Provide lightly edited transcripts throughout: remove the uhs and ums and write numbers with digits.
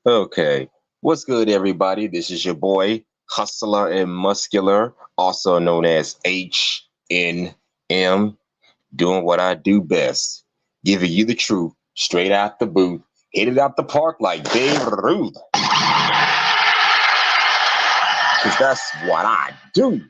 Okay. What's good, everybody? This is your boy, Hustler and Muscular, also known as HNM, doing what I do best, giving you the truth straight out the booth, hit it out the park like Babe Ruth, because that's what I do.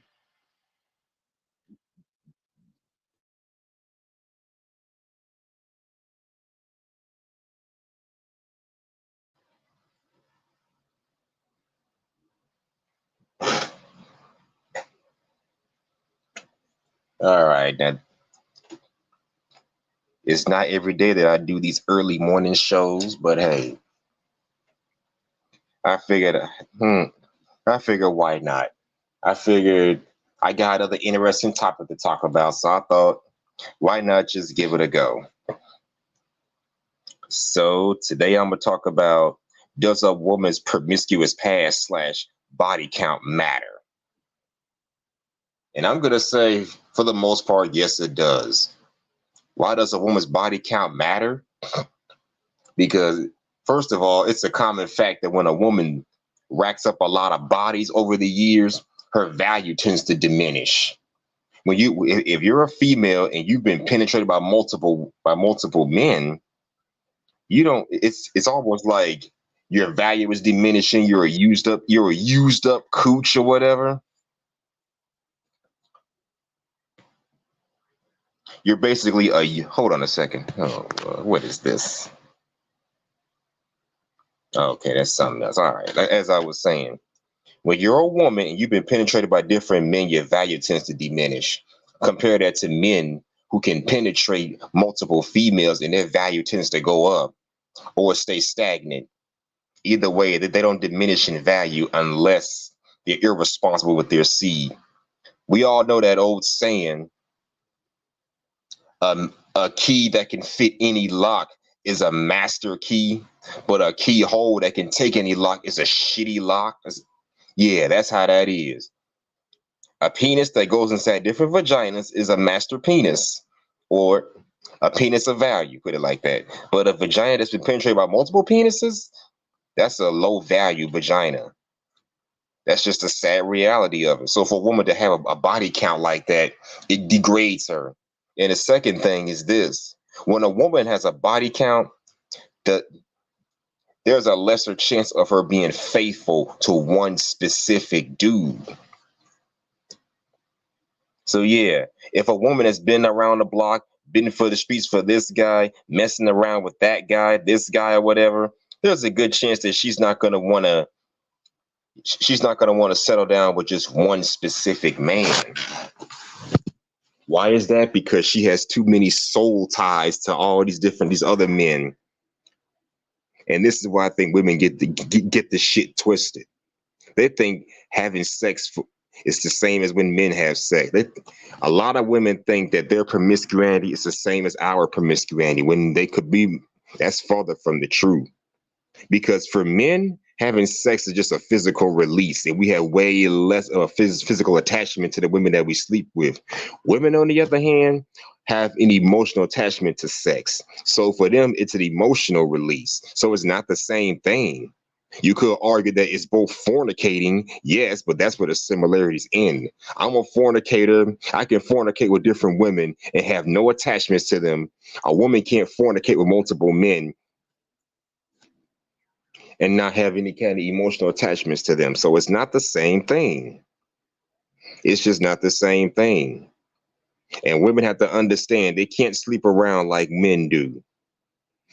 All right. Now, it's not every day that I do these early morning shows, but hey, I figured, hmm, I figured why not? I figured I got other interesting topic to talk about, so I thought, why not just give it a go? So today I'm gonna talk about, does a woman's promiscuous past slash body count matter? And I'm gonna say, for the most part, yes, it does. Why does a woman's body count matter? Because first of all, it's a common fact that when a woman racks up a lot of bodies over the years, her value tends to diminish. When if you're a female and you've been penetrated by multiple men, you don't it's almost like your value is diminishing. You're a used up cooch or whatever. You're basically a hold on a second. Oh, what is this? Okay, that's something else. All right. As I was saying, when you're a woman and you've been penetrated by different men, your value tends to diminish. Compare that to men who can penetrate multiple females and their value tends to go up or stay stagnant. Either way, that they don't diminish in value unless they're irresponsible with their seed. We all know that old saying, a key that can fit any lock is a master key, but a keyhole that can take any lock is a shitty lock. Yeah, that's how that is. A penis that goes inside different vaginas is a master penis, or a penis of value, put it like that. But a vagina that's been penetrated by multiple penises, that's a low value vagina. That's just a sad reality of it. So for a woman to have a body count like that, it degrades her. And the second thing is this: when a woman has a body count, the, there's a lesser chance of her being faithful to one specific dude. So yeah, if a woman has been around the block, been for the streets for this guy, messing around with that guy, this guy or whatever, there's a good chance that she's not gonna want to settle down with just one specific man. Why is that? Because she has too many soul ties to all these other men, and this is why I think women get the shit twisted. They think having sex is the same as when men have sex. A lot of women think that their promiscuity is the same as our promiscuity when they could be. That's farther from the truth. Because for men, having sex is just a physical release, and we have way less of a physical attachment to the women that we sleep with. Women, on the other hand, have an emotional attachment to sex. So for them, it's an emotional release. So it's not the same thing. You could argue that it's both fornicating, yes, but that's where the similarities end. I'm a fornicator. I can fornicate with different women and have no attachments to them. A woman can't fornicate with multiple men and not have any kind of emotional attachments to them. So it's not the same thing. It's just not the same thing. And women have to understand they can't sleep around like men do.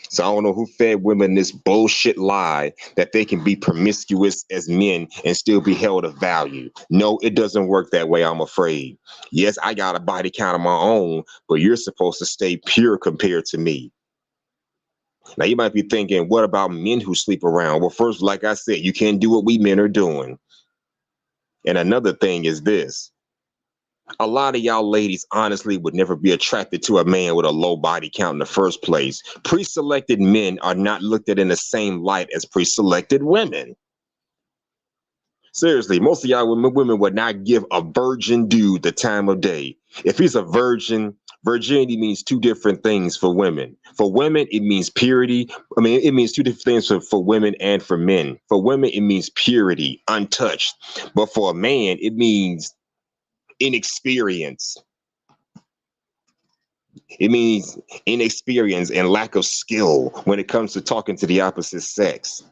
So I don't know who fed women this bullshit lie that they can be promiscuous as men and still be held of value. No, it doesn't work that way, I'm afraid. Yes, I got a body count of my own, but you're supposed to stay pure compared to me. Now you might be thinking, what about men who sleep around? Well, first, like I said, you can't do what we men are doing. And another thing is this: a lot of y'all ladies honestly would never be attracted to a man with a low body count in the first place. Pre-selected men are not looked at in the same light as pre-selected women. Seriously, most of y'all women would not give a virgin dude the time of day. If he's a virgin Virginity means two different things for women. For women, it means purity. I mean, it means two different things for women and for men. For women, it means purity, untouched. But for a man, it means inexperience. It means inexperience and lack of skill when it comes to talking to the opposite sex.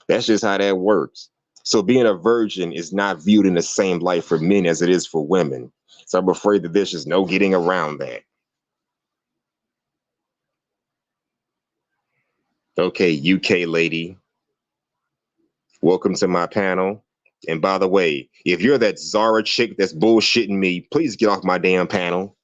That's just how that works. So being a virgin is not viewed in the same light for men as it is for women. So I'm afraid that there's just no getting around that. Okay, UK lady, welcome to my panel. And by the way, if you're that Zara chick that's bullshitting me, please get off my damn panel.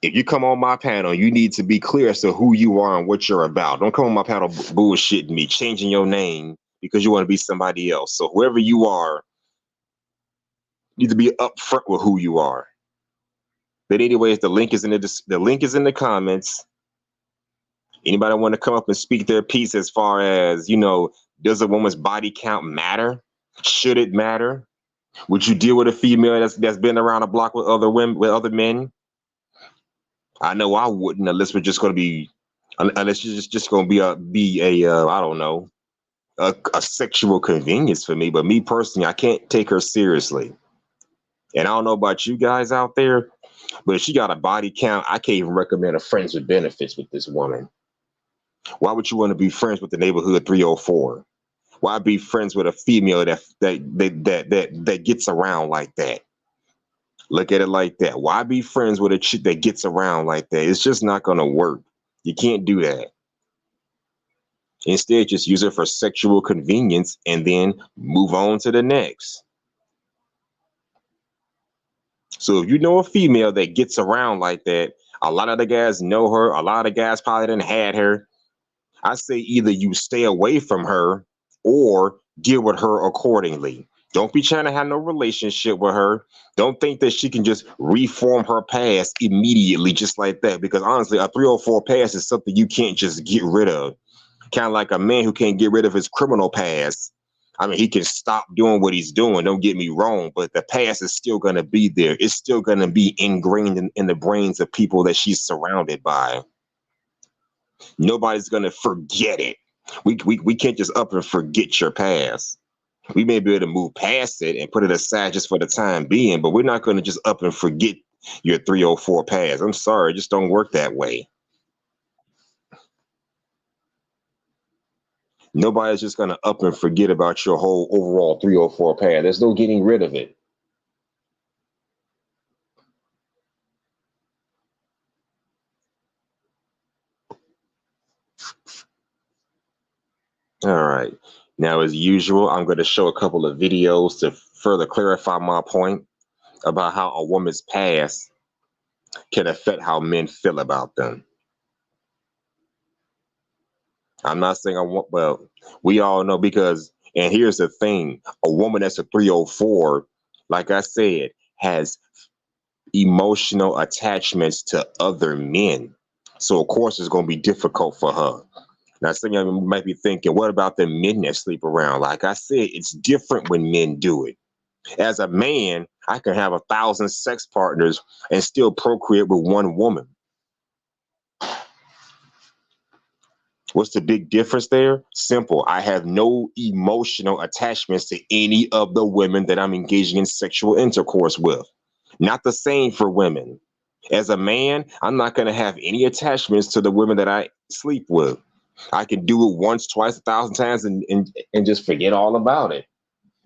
If you come on my panel, you need to be clear as to who you are and what you're about. Don't come on my panel bullshitting me, changing your name because you want to be somebody else. So whoever you are, you need to be upfront with who you are. But anyways, the link is in the comments. Anybody want to come up and speak their piece as far as, does a woman's body count matter? Should it matter? Would you deal with a female that's been around the block with other women, with other men? I know I wouldn't, unless we're just going to be, unless you're just going to be a I don't know, a sexual convenience for me. But me personally, I can't take her seriously. And I don't know about you guys out there, but if she got a body count, I can't even recommend a friends with benefits with this woman. Why would you want to be friends with the neighborhood 304? Why be friends with a female that gets around like that? Look at it like that. Why be friends with a chick that gets around like that? It's just not going to work. You can't do that. Instead, just use it for sexual convenience and then move on to the next. So if you know a female that gets around like that, a lot of the guys know her. A lot of the guys probably didn't had her. I say either you stay away from her or deal with her accordingly. Don't be trying to have no relationship with her. Don't think that she can just reform her past immediately, just like that. Because honestly, a 304 past is something you can't just get rid of. Kind of like a man who can't get rid of his criminal past. I mean, he can stop doing what he's doing. Don't get me wrong, but the past is still going to be there. It's still going to be ingrained in the brains of people that she's surrounded by. Nobody's going to forget it. We can't just up and forget your past. We may be able to move past it and put it aside just for the time being, but we're not going to just up and forget your 304 past. I'm sorry, it just don't work that way. Nobody's just going to up and forget about your whole overall 304 past. There's no getting rid of it. All right. Now, as usual, I'm going to show a couple of videos to further clarify my point about how a woman's past can affect how men feel about them. I'm not saying I want, well, we all know because, and here's the thing, a woman that's a 304, like I said, has emotional attachments to other men. So, of course, it's going to be difficult for her. Now, some of you might be thinking, what about the men that sleep around? Like I said, it's different when men do it. As a man, I can have 1,000 sex partners and still procreate with one woman. What's the big difference there? Simple. I have no emotional attachments to any of the women that I'm engaging in sexual intercourse with. Not the same for women. As a man, I'm not going to have any attachments to the women that I sleep with. I can do it once, twice, 1,000 times and just forget all about it.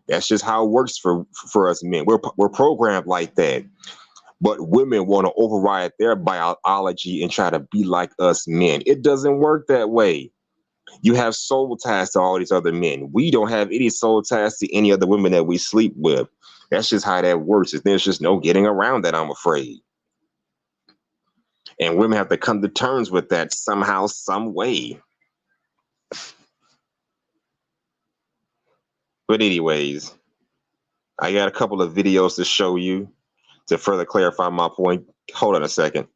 That's just how it works for us men. We're programmed like that. But women want to override their biology and try to be like us men. It doesn't work that way. You have soul ties to all these other men. We don't have any soul ties to any other women that we sleep with. That's just how that works. There's just no getting around that, I'm afraid. And women have to come to terms with that somehow, some way. But anyways, I got a couple of videos to show you to further clarify my point. Hold on a second.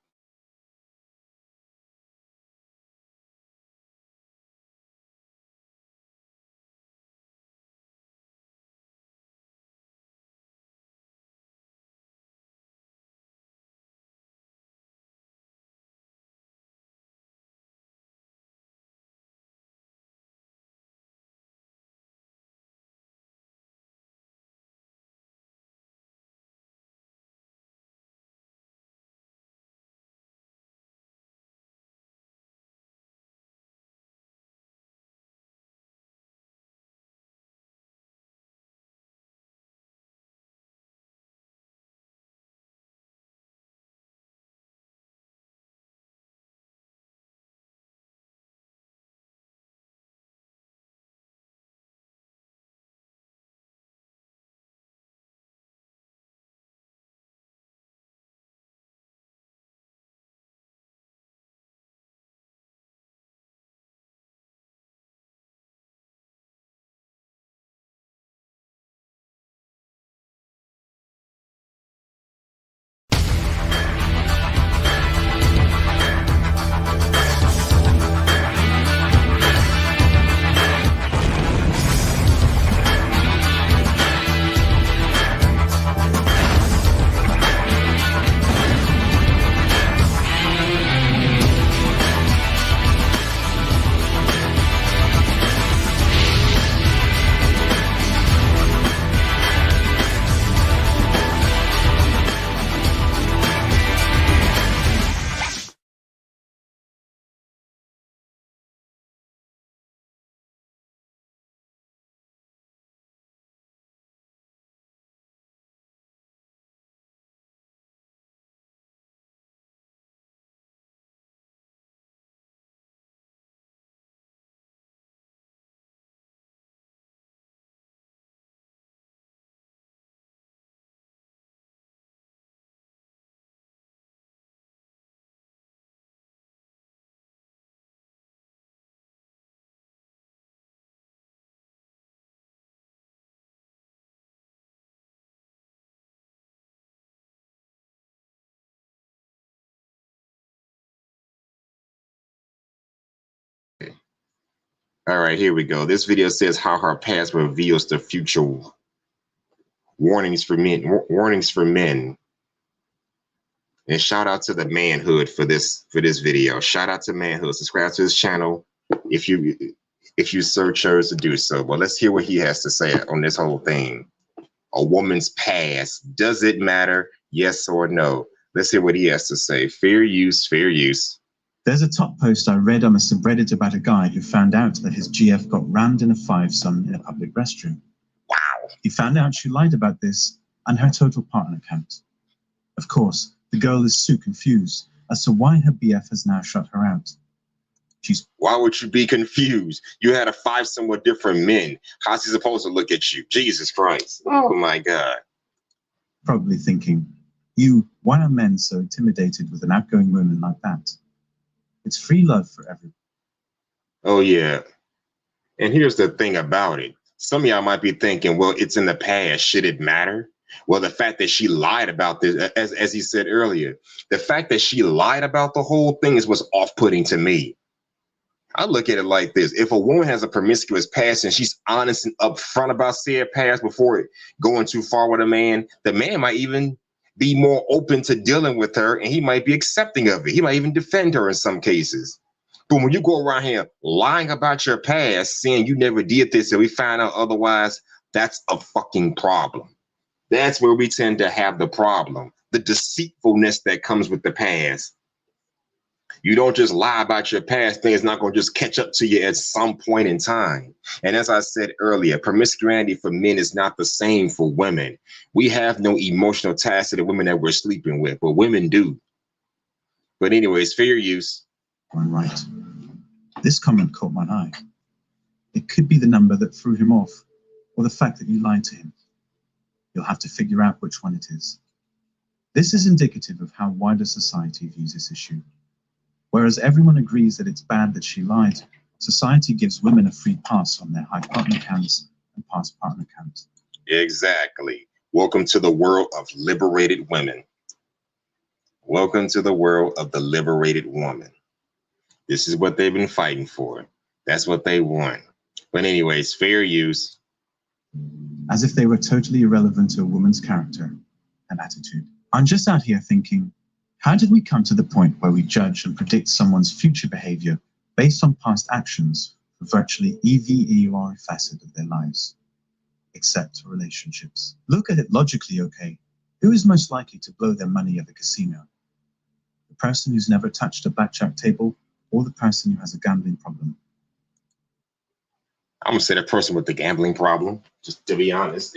All right, here we go. This video says how her past reveals the future. Warnings for men. Warnings for men. And shout out to the manhood for this video. Shout out to manhood. Subscribe to his channel if you so chose to do so. But let's hear what he has to say on this whole thing. A woman's past, does it matter? Yes or no? Let's hear what he has to say. Fair use, fair use. There's a top post I read on a subreddit about a guy who found out that his GF got rammed in a fivesome in a public restroom. Wow. He found out she lied about this and her total partner count. Of course, the girl is so confused as to why her BF has now shut her out. Why would you be confused? You had a fivesome with different men. How's he supposed to look at you? Jesus Christ. Oh my God. Probably thinking, why are men so intimidated with an outgoing woman like that? It's free love for everyone. Oh yeah. And here's the thing about it. Some of y'all might be thinking, well, it's in the past. Should it matter? Well, the fact that she lied about this, as he said earlier, the fact that she lied about the whole thing is what's off-putting to me. I look at it like this. If a woman has a promiscuous past and she's honest and upfront about said past before going too far with a man, the man might even be more open to dealing with her and he might be accepting of it. He might even defend her in some cases. But when you go around here lying about your past, saying you never did this and we find out otherwise, that's a fucking problem. That's where we tend to have the problem, the deceitfulness that comes with the past. You don't just lie about your past. Things not going to just catch up to you at some point in time. And as I said earlier, promiscuity for men is not the same for women. We have no emotional ties to the women that we're sleeping with, but women do. But anyways, fair use. Right. This comment caught my eye. It could be the number that threw him off, or the fact that you lied to him. You'll have to figure out which one it is. This is indicative of how wider society views this issue. Whereas everyone agrees that it's bad that she lied, society gives women a free pass on their high partner counts and past partner counts. Exactly. Welcome to the world of liberated women. Welcome to the world of the liberated woman. This is what they've been fighting for. That's what they want. But anyways, fair use. As if they were totally irrelevant to a woman's character and attitude. I'm just out here thinking, how did we come to the point where we judge and predict someone's future behavior based on past actions for virtually every facet of their lives, except relationships? Look at it logically, okay? Who is most likely to blow their money at the casino? The person who's never touched a blackjack table, or the person who has a gambling problem? I'm going to say the person with the gambling problem, just to be honest.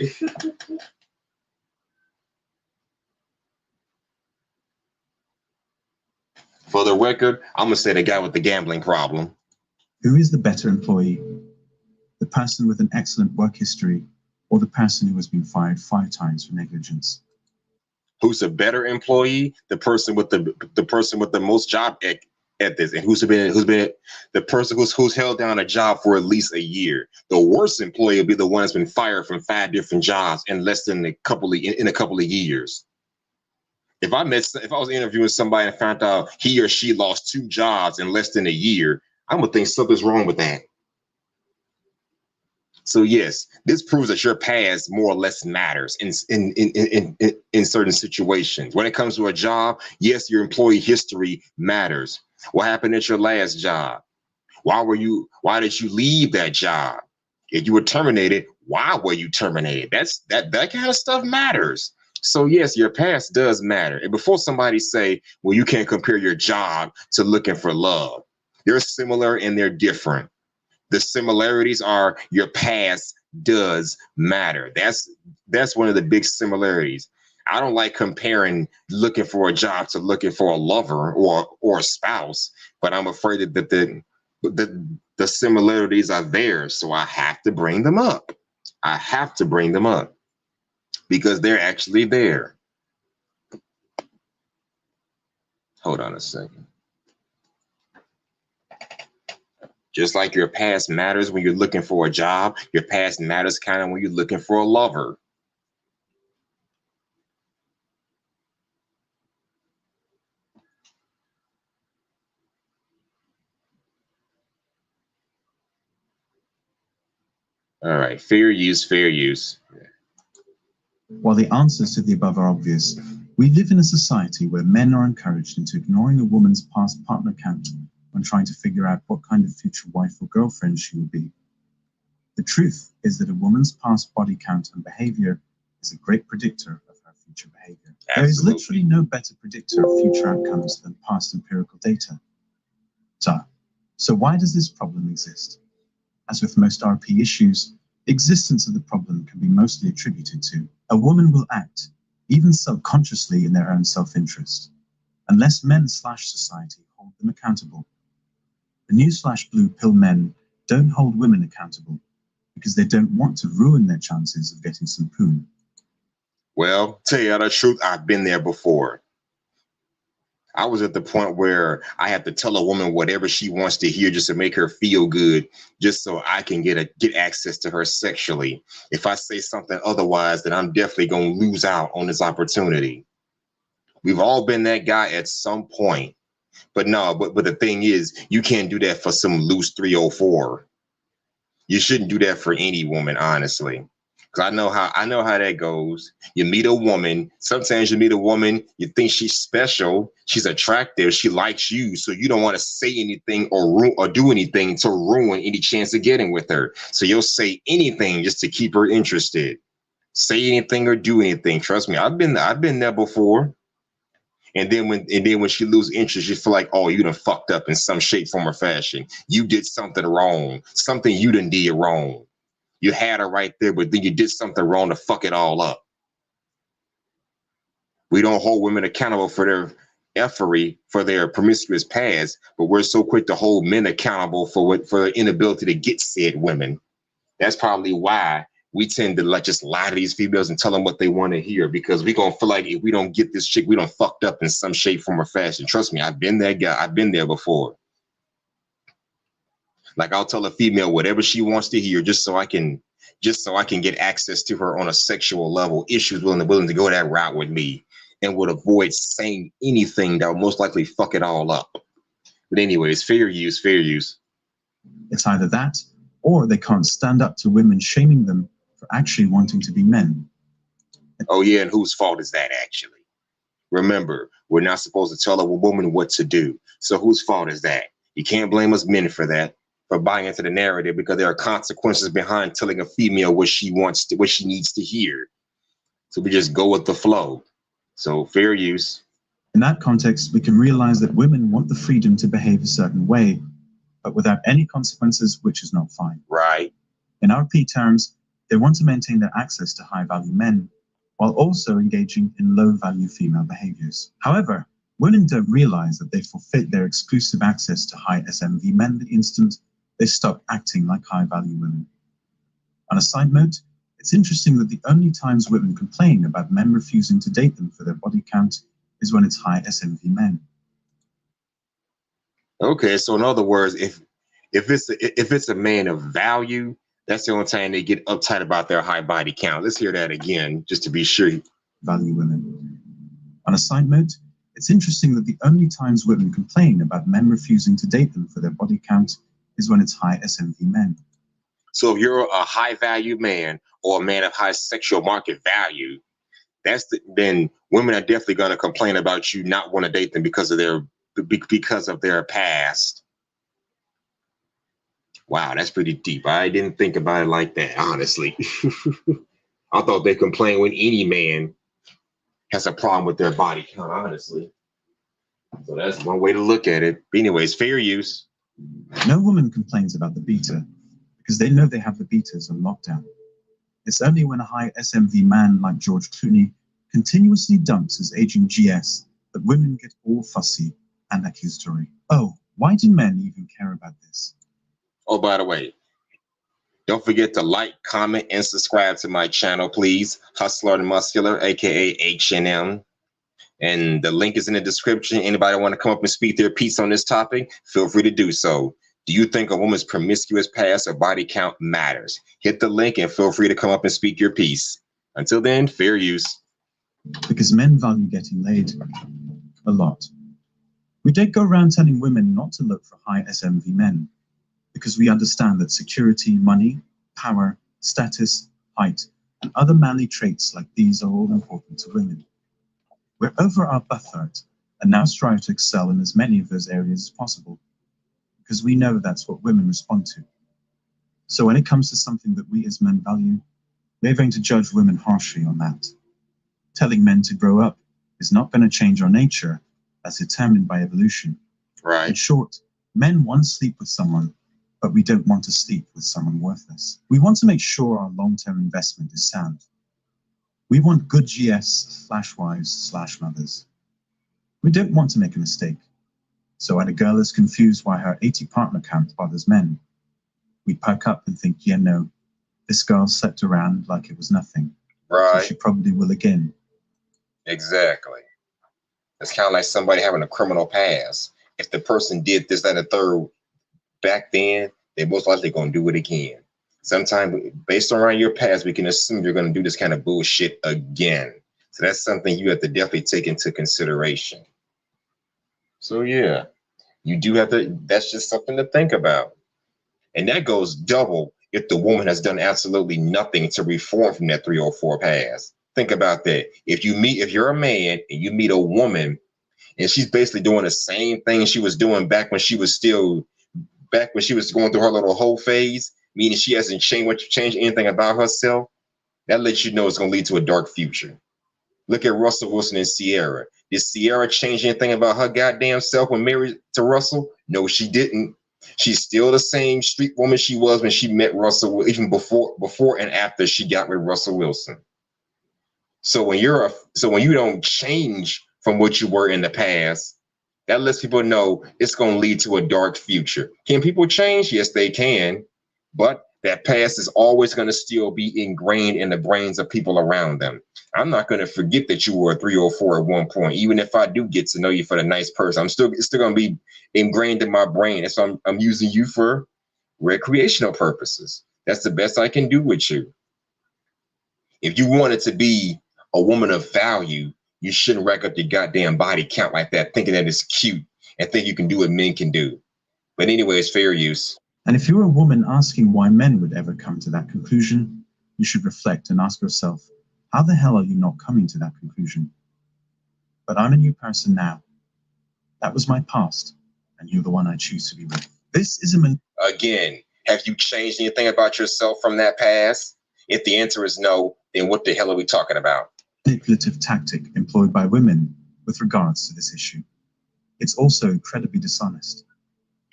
For the record, I'm going to say the guy with the gambling problem. Who is the better employee? The person with an excellent work history, or the person who has been fired 5 times for negligence? Who's a better employee? The person with the most job ethics, and who's been the person who's held down a job for at least a year. The worst employee will be the one that's been fired from 5 different jobs in less than a couple of years. If I was interviewing somebody and found out he or she lost 2 jobs in less than a year, I'm gonna think something's wrong with that. So yes, this proves that your past more or less matters in certain situations. When it comes to a job, yes, your employee history matters. What happened at your last job? Why did you leave that job? If you were terminated, why were you terminated? That kind of stuff matters. So yes, your past does matter. And before somebody say, well, you can't compare your job to looking for love. They're similar and they're different. The similarities are your past does matter. That's one of the big similarities. I don't like comparing looking for a job to looking for a lover or a spouse, but I'm afraid that the similarities are there. So I have to bring them up. I have to bring them up because they're actually there. Hold on a second. Just like your past matters when you're looking for a job, your past matters kind of when you're looking for a lover. All right, fair use, fair use. While the answers to the above are obvious, we live in a society where men are encouraged into ignoring a woman's past partner count when trying to figure out what kind of future wife or girlfriend she will be. The truth is that a woman's past body count and behavior is a great predictor of her future behavior. Absolutely. There is literally no better predictor of future outcomes than past empirical data. So why does this problem exist? As with most RP issues, the existence of the problem can be mostly attributed to a woman will act, even subconsciously, in their own self-interest, unless men/society hold them accountable. The newsflash blue pill men don't hold women accountable because they don't want to ruin their chances of getting some poon. Well, tell you the truth, I've been there before. I was at the point where I have to tell a woman whatever she wants to hear just to make her feel good, just so I can get access to her sexually. If I say something otherwise, then I'm definitely going to lose out on this opportunity. We've all been that guy at some point. But no, but the thing is, you can't do that for some loose 304. You shouldn't do that for any woman, honestly. Cause I know how that goes. You meet a woman. Sometimes you meet a woman. You think she's special. She's attractive. She likes you. So you don't want to say anything or do anything to ruin any chance of getting with her. So you'll say anything just to keep her interested. Say anything or do anything. Trust me, I've been there before. And then when she loses interest, you feel like, oh, you done fucked up in some shape, form, or fashion. You did something wrong. Something you done did wrong. You had her right there, but then you did something wrong to fuck it all up. We don't hold women accountable for their effery, for their promiscuous past, but we're so quick to hold men accountable for their inability to get said women. That's probably why we tend to just lie to these females and tell them what they want to hear, because we're going to feel like if we don't get this chick, we don't fucked up in some shape, form, or fashion. Trust me, I've been that guy. I've been there before. Like, I'll tell a female whatever she wants to hear just so I can get access to her on a sexual level if she's willing to go that route with me, and would avoid saying anything that would most likely fuck it all up. But anyways, fair use, fair use. It's either that, or they can't stand up to women shaming them for actually wanting to be men. Oh yeah, and whose fault is that actually? Remember, we're not supposed to tell a woman what to do. So whose fault is that? You can't blame us men for that, for buying into the narrative, because there are consequences behind telling a female what she needs to hear. So we just go with the flow. So fair use. In that context, we can realize that women want the freedom to behave a certain way, but without any consequences, which is not fine. Right. In RP terms, they want to maintain their access to high-value men, while also engaging in low-value female behaviors. However, women don't realize that they forfeit their exclusive access to high SMV men the instant they stop acting like high-value women. On a side note, it's interesting that the only times women complain about men refusing to date them for their body count is when it's high SMV men. Okay, so in other words, if it's a man of value, that's the only time they get uptight about their high body count. Let's hear that again, just to be sure. Value women. On a side note, it's interesting that the only times women complain about men refusing to date them for their body count is when it's high SMV men. So if you're a high value man or a man of high sexual market value, then women are definitely going to complain about you not want to date them because of their past. Wow, that's pretty deep. I didn't think about it like that, honestly. I thought they complain when any man has a problem with their body count, honestly. So that's one way to look at it. But anyways, fair use. No woman complains about the beta because they know they have the betas on lockdown. It's only when a high SMV man like George Clooney continuously dumps his aging GS that women get all fussy and accusatory. Oh, why do men even care about this? Oh, by the way, don't forget to like, comment, and subscribe to my channel, please. Hustler and Muscular, aka H&M. And the link is in the description. Anybody want to come up and speak their piece on this topic, feel free to do so. Do you think a woman's promiscuous past or body count matters? Hit the link and feel free to come up and speak your piece. Until then, fair use. Because men value getting laid a lot. We don't go around telling women not to look for high SMV men, because we understand that security, money, power, Status, height, and other manly traits like these are all important to women. We're over our buffet and now strive to excel in as many of those areas as possible, because we know that's what women respond to. So when it comes to something that we as men value, we're going to judge women harshly on that. Telling men to grow up is not going to change our nature as determined by evolution. Right. In short, men want to sleep with someone, but we don't want to sleep with someone worthless. We want to make sure our long-term investment is sound. We want good GS/wives/mothers. We don't want to make a mistake. So when a girl is confused why her 80 partner count bothers men, we perk up and think, yeah, no, this girl slept around like it was nothing. Right. So she probably will again. Exactly. It's kind of like somebody having a criminal past. If the person did this, that, and the third back then, they're most likely going to do it again. Sometimes, based on your past, we can assume you're going to do this kind of bullshit again. So that's something you have to definitely take into consideration. So yeah, you do have to, that's just something to think about. And that goes double if the woman has done absolutely nothing to reform from that 304 past. Think about that. If you're a man and you meet a woman and she's basically doing the same thing she was doing back when she was going through her little whole phase, meaning she hasn't changed anything about herself, that lets you know it's going to lead to a dark future. Look at Russell Wilson and Sierra. Did Sierra change anything about her goddamn self when married to Russell? No, she didn't. She's still the same street woman she was when she met Russell, even before and after she got with Russell Wilson. So when you don't change from what you were in the past, that lets people know it's going to lead to a dark future. Can people change? Yes, they can. But that past is always going to still be ingrained in the brains of people around them. I'm not going to forget that you were a 304 at one point. Even if I do get to know you for the nice person, it's still going to be ingrained in my brain. And so I'm using you for recreational purposes. That's the best I can do with you. If you wanted to be a woman of value, you shouldn't rack up your goddamn body count like that, thinking that it's cute and think you can do what men can do. But anyways, fair use. And if you're a woman asking why men would ever come to that conclusion, you should reflect and ask yourself, how the hell are you not coming to that conclusion? But I'm a new person now. That was my past, and you're the one I choose to be with. This is Again, have you changed anything about yourself from that past? If the answer is no, then what the hell are we talking about? Manipulative tactic employed by women with regards to this issue. It's also incredibly dishonest.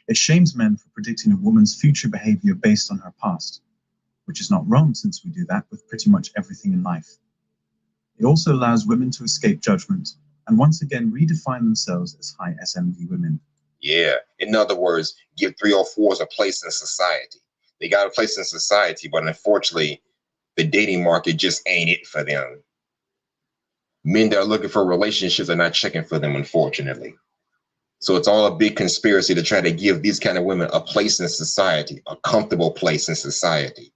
It shames men for predicting a woman's future behavior based on her past, which is not wrong since we do that with pretty much everything in life. It also allows women to escape judgment and once again redefine themselves as high SMV women. Yeah, in other words, give 304s a place in society. They got a place in society, but unfortunately, the dating market just ain't it for them. Men that are looking for relationships are not checking for them, unfortunately. So it's all a big conspiracy to try to give these kind of women a place in society, a comfortable place in society.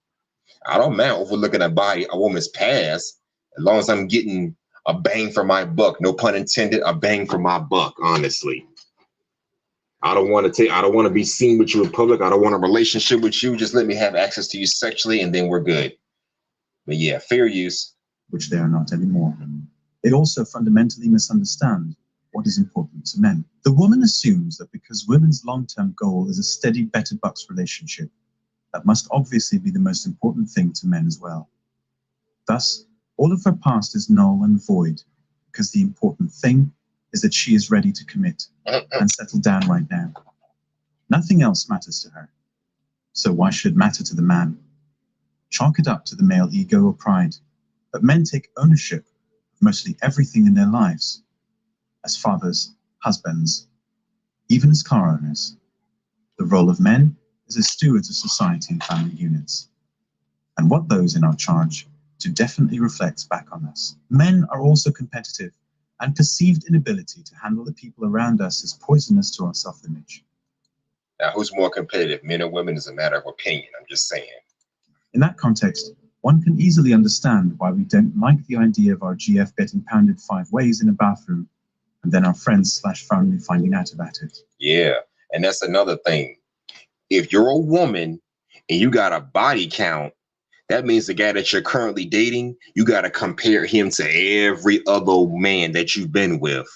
I don't mind overlooking a woman's past, as long as I'm getting a bang for my buck. No pun intended, a bang for my buck, honestly. I don't want to be seen with you in public. I don't want a relationship with you. Just let me have access to you sexually and then we're good. But yeah, fair use. Which they are not anymore. They also fundamentally misunderstand what is important to men. The woman assumes that because women's long-term goal is a steady better bucks relationship, that must obviously be the most important thing to men as well. Thus, all of her past is null and void, because the important thing is that she is ready to commit and settle down right now. Nothing else matters to her. So why should it matter to the man? Chalk it up to the male ego or pride, but men take ownership of mostly everything in their lives. As fathers, husbands, even as car owners. The role of men is as stewards of society and family units. And what those in our charge do definitely reflects back on us. Men are also competitive, and perceived inability to handle the people around us is poisonous to our self-image. Now, who's more competitive, men or women, is a matter of opinion. I'm just saying. In that context, one can easily understand why we don't like the idea of our GF getting pounded 5 ways in a bathroom and then our friends/family finding out about it. Yeah, and that's another thing. If you're a woman and you got a body count That means the guy that you're currently dating, you got to compare him to every other man that you've been with.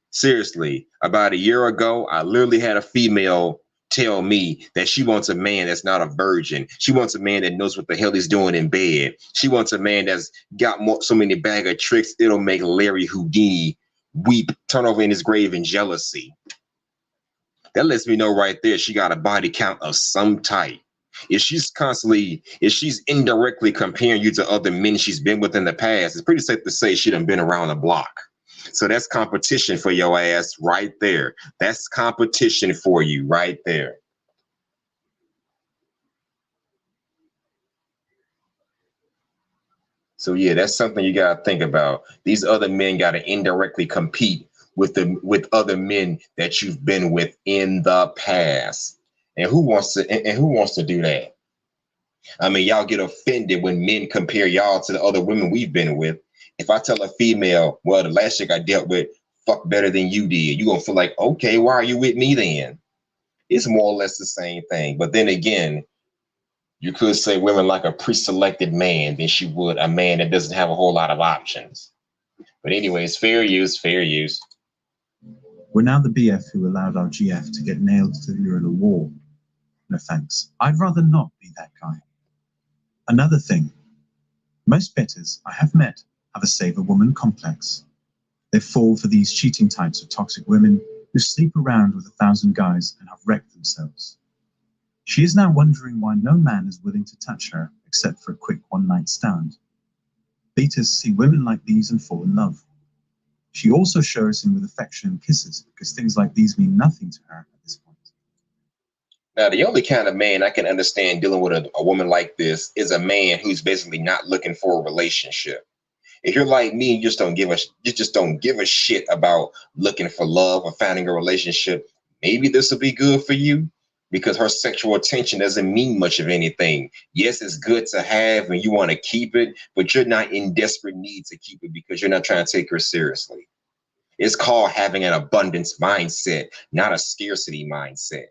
Seriously, about a year ago, I literally had a female tell me that she wants a man that's not a virgin. She wants a man that knows what the hell he's doing in bed. She wants a man that's got so many bag of tricks, it'll make Larry Houdini weep, turn over in his grave in jealousy. That lets me know right there she got a body count of some type. If she's indirectly comparing you to other men she's been with in the past, it's pretty safe to say she done been around the block. So that's competition for your ass right there. That's competition for you right there. So yeah, that's something you gotta think about. These other men gotta indirectly compete with other men that you've been with in the past. And who wants to do that? I mean, y'all get offended when men compare y'all to the other women we've been with. If I tell a female, well, the last chick I dealt with fucked better than you did, you gonna feel like, okay, why are you with me then? It's more or less the same thing. But then again, you could say women like a pre-selected man than she would a man that doesn't have a whole lot of options. But anyways, fair use, fair use. We're now the BF who allowed our GF to get nailed to the urinal wall. No thanks. I'd rather not be that guy. Another thing. Most betters I have met have a save-a-woman complex. They fall for these cheating types of toxic women who sleep around with 1,000 guys and have wrecked themselves. She is now wondering why no man is willing to touch her except for a quick one-night stand. Beaters see women like these and fall in love. She also shows him with affection and kisses because things like these mean nothing to her at this point. Now, the only kind of man I can understand dealing with a woman like this is a man who's basically not looking for a relationship. If you're like me, you just don't give a shit about looking for love or finding a relationship. Maybe this will be good for you because her sexual attention doesn't mean much of anything. Yes, it's good to have and you want to keep it, but you're not in desperate need to keep it because you're not trying to take her seriously. It's called having an abundance mindset, not a scarcity mindset.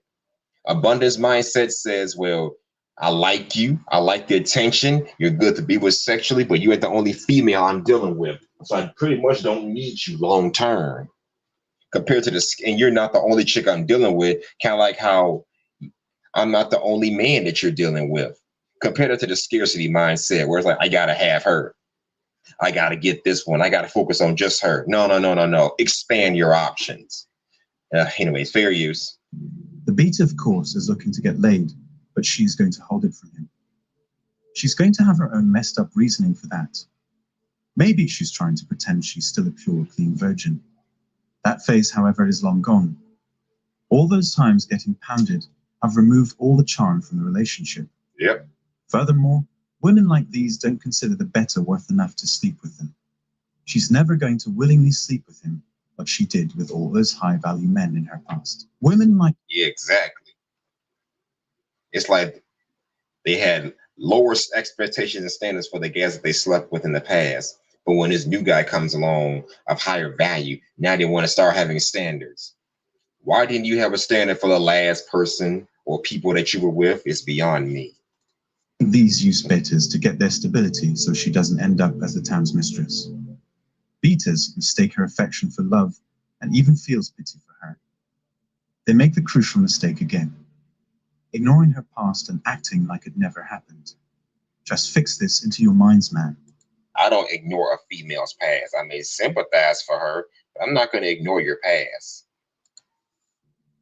Abundance mindset says, well, I like you. I like the attention. You're good to be with sexually, but you're the only female I'm dealing with. So I pretty much don't need you long term. Compared to this, and you're not the only chick I'm dealing with, kind of like how I'm not the only man that you're dealing with. Compared to the scarcity mindset, where it's like, I gotta have her. I gotta get this one. I gotta focus on just her. No. Expand your options. Anyways, fair use. The beat, of course, is looking to get laid, but she's going to hold it from him. She's going to have her own messed up reasoning for that. Maybe she's trying to pretend she's still a pure, clean virgin. That phase, however, is long gone. All those times getting pounded have removed all the charm from the relationship. Yep. Furthermore, women like these don't consider the better worth enough to sleep with them. She's never going to willingly sleep with him like she did with all those high-value men in her past. Women like... Yeah, exactly. It's like they had lower expectations and standards for the guys that they slept with in the past. But when this new guy comes along of higher value, now they want to start having standards. Why didn't you have a standard for the last person or people that you were with? It's beyond me. These use beaters to get their stability so she doesn't end up as the town's mistress. Beaters mistake her affection for love and even feels pity for her. They make the crucial mistake again, ignoring her past and acting like it never happened. Just fix this into your minds, man. I don't ignore a female's past. I may sympathize for her, but I'm not going to ignore your past.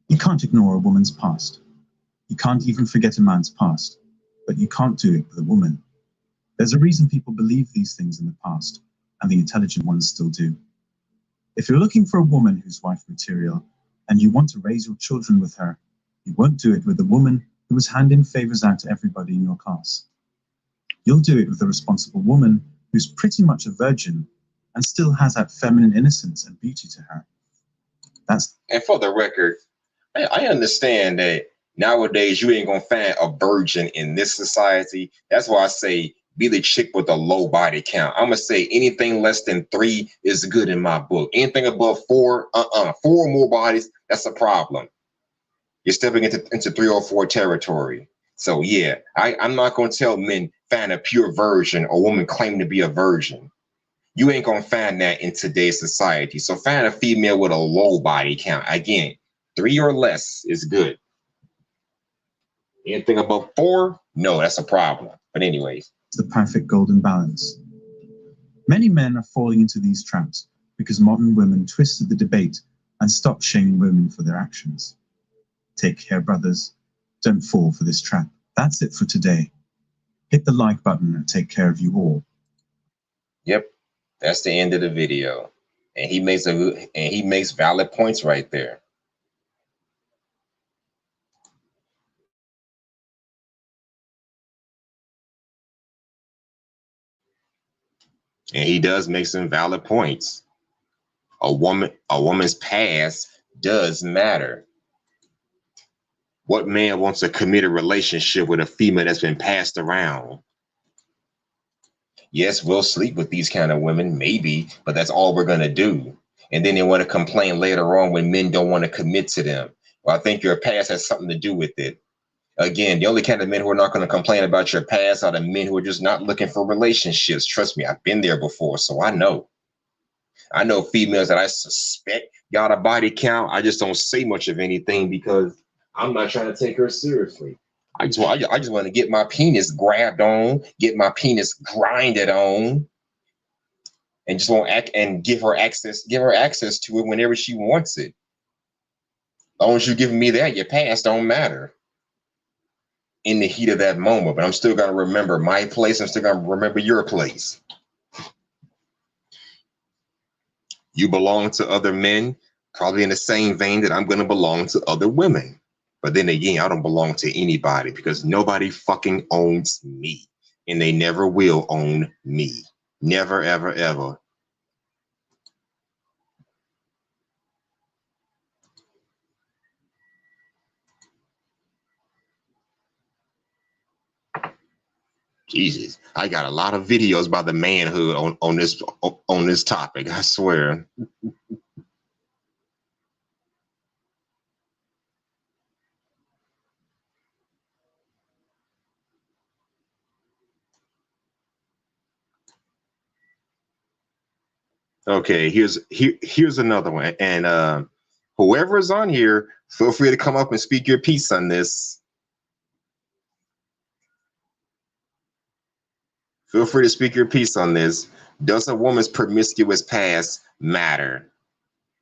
You can't ignore a woman's past. You can't even forget a man's past, but you can't do it with a woman. There's a reason people believe these things in the past, and the intelligent ones still do. If you're looking for a woman who's wife material, and you want to raise your children with her, you won't do it with a woman who was handing favors out to everybody in your class. You'll do it with a responsible woman who's pretty much a virgin and still has that feminine innocence and beauty to her. And for the record, I understand that nowadays you ain't gonna find a virgin in this society. That's why I say be the chick with a low body count. I'm gonna say anything less than 3 is good in my book. Anything above 4, 4 or more bodies, that's a problem. You're stepping into 3 or 4 territory. So yeah, I'm not gonna tell men find a pure virgin or woman claiming to be a virgin. You ain't gonna find that in today's society. So find a female with a low body count. Again, 3 or less is good. Anything above 4, no, that's a problem. But anyways, the perfect golden balance. Many men are falling into these traps because modern women twisted the debate and stopped shaming women for their actions. Take care, brothers. Don't fall for this trap. That's it for today. Hit the like button and take care of you all. Yep, that's the end of the video. And he makes valid points right there. And he does make some valid points. A woman's past does matter. What man wants a committed relationship with a female that's been passed around? Yes, we'll sleep with these kind of women, maybe, but that's all we're going to do. And then they want to complain later on when men don't want to commit to them. Well, I think your past has something to do with it. Again, the only kind of men who are not going to complain about your past are the men who are just not looking for relationships. Trust me, I've been there before, so I know. I know females that I suspect got a body count. I just don't say much of anything because I'm not trying to take her seriously. I just want to get my penis grabbed on, get my penis grinded on, and just want act and give her access to it whenever she wants it. As long as you're giving me that, your past don't matter in the heat of that moment. But I'm still gonna remember my place. I'm still gonna remember your place. You belong to other men, probably in the same vein that I'm gonna belong to other women. But then again, I don't belong to anybody because nobody fucking owns me. And they never will own me. Never, ever, ever. Jesus, I got a lot of videos about the manhood on this topic, I swear. Okay, here's another one. And whoever's on here, feel free to come up and speak your piece on this. Feel free to speak your piece on this. Does a woman's promiscuous past matter?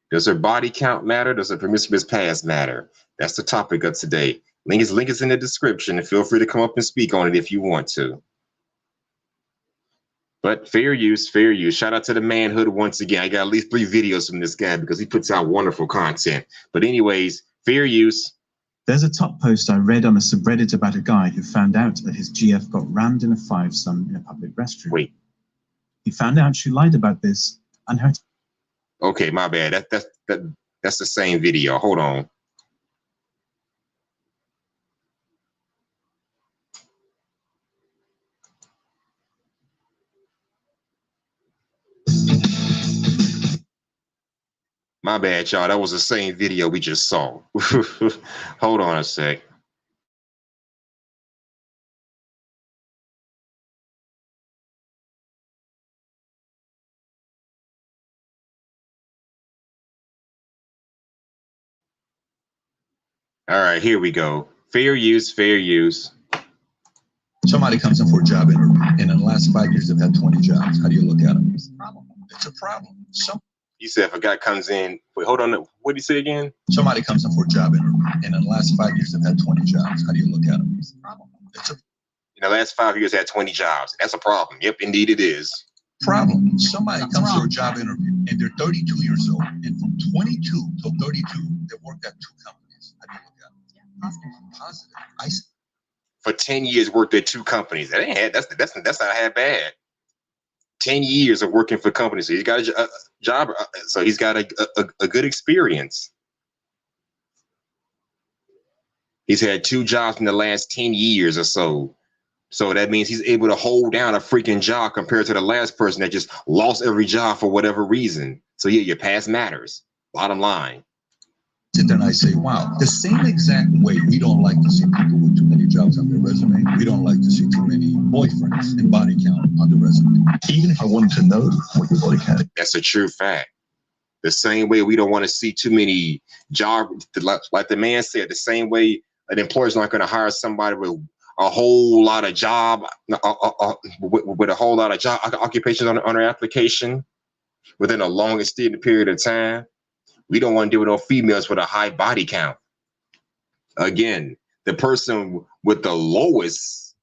Does her body count matter? Does her promiscuous past matter? That's the topic of today. Link is in the description, and feel free to come up and speak on it if you want to. But fair use, fair use. Shout out to the manhood once again. I got at least 3 videos from this guy because he puts out wonderful content. But anyways, fair use. There's a top post I read on a subreddit about a guy who found out that his GF got rammed in a 5-some in a public restroom. Wait. He found out she lied about this and her... Okay, my bad. That's the same video. Hold on. My bad, y'all. That was the same video we just saw. Hold on a sec. All right, here we go. Fair use, fair use. Somebody comes in for a job interview, and in the last 5 years, they've had 20 jobs. How do you look at them? It's a problem. It's a problem. He said if a guy comes in, wait, hold on. What did he say again? Somebody comes in for a job interview, and in the last 5 years, they've had 20 jobs. How do you look at them? It's a problem. It's a In the last 5 years, had 20 jobs. That's a problem. Yep, indeed it is. problem. Somebody comes for a job interview, and they're 32 years old, and from 22 till 32, they've worked at 2 companies. How do you look at them? Yeah, positive. For 10 years, worked at 2 companies. That's not half bad. 10 years of working for companies. So he's got a job. So he's got a good experience. He's had 2 jobs in the last 10 years or so. So that means he's able to hold down a freaking job compared to the last person that just lost every job for whatever reason. So yeah, your past matters. Bottom line. sit there and I say, wow, the same exact way we don't like to see people with too many jobs on their resume, we don't like to see too many boyfriends and body count on the resume. Even if I wanted to know what your body count is. That's a true fact. The same way we don't want to see too many jobs, like the man said, the same way an employer's not going to hire somebody with a whole lot of job, with a whole lot of job occupations on their application within a long extended period of time. We don't want to deal with no females with a high body count. Again, the person with the lowest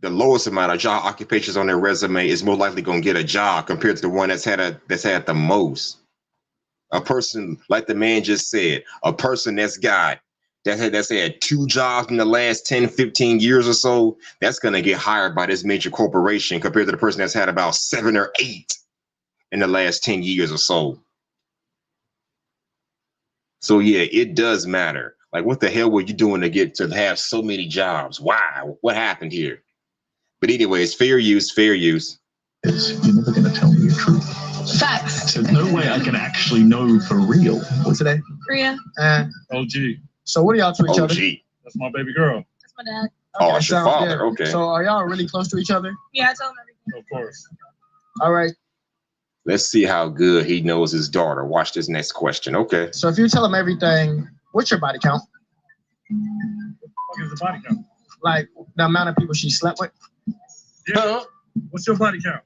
amount of job occupations on their resume is more likely going to get a job compared to the one that's had the most. A person, like the man just said, a person that's had 2 jobs in the last 10, 15 years or so, that's going to get hired by this major corporation compared to the person that's had about 7 or 8 in the last 10 years or so. So yeah, it does matter. Like, what the hell were you doing to have so many jobs? Why? What happened here? But anyways, fair use, fair use. You're never going to tell me the truth. Facts. So there's no way I can actually know for real. What's today? Korea. OG. So what are y'all to each other? That's my baby girl. That's my dad. Okay, it's your father. Good. Okay. So are y'all really close to each other? Yeah, I tell him everything. Of course. All right. Let's see how good he knows his daughter. Watch this next question. Okay. So if you tell him everything, what's your body count? What is the body count? Like the amount of people she slept with? Yeah. What's your body count?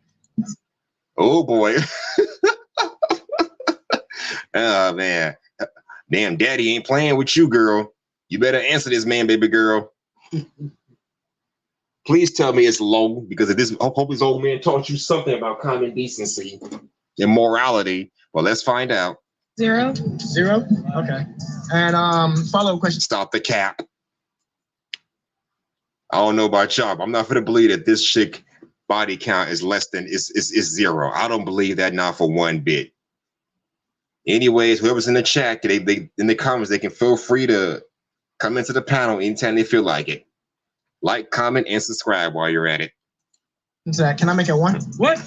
Oh boy. Oh man. Damn, daddy ain't playing with you, girl. You better answer this, man, baby girl. Please tell me it's low, because if hope this old man taught you something about common decency and morality. Well, let's find out. 0. 0? Okay. And follow-up question. Stop the cap. I don't know about y'all, but I'm not gonna believe that this chick body count is less than is 0. I don't believe that, not for one bit. Anyways, whoever's in the chat, they in the comments, they can feel free to come into the panel anytime they feel like it. Like, comment, and subscribe while you're at it. Zach, can I make it 1? What?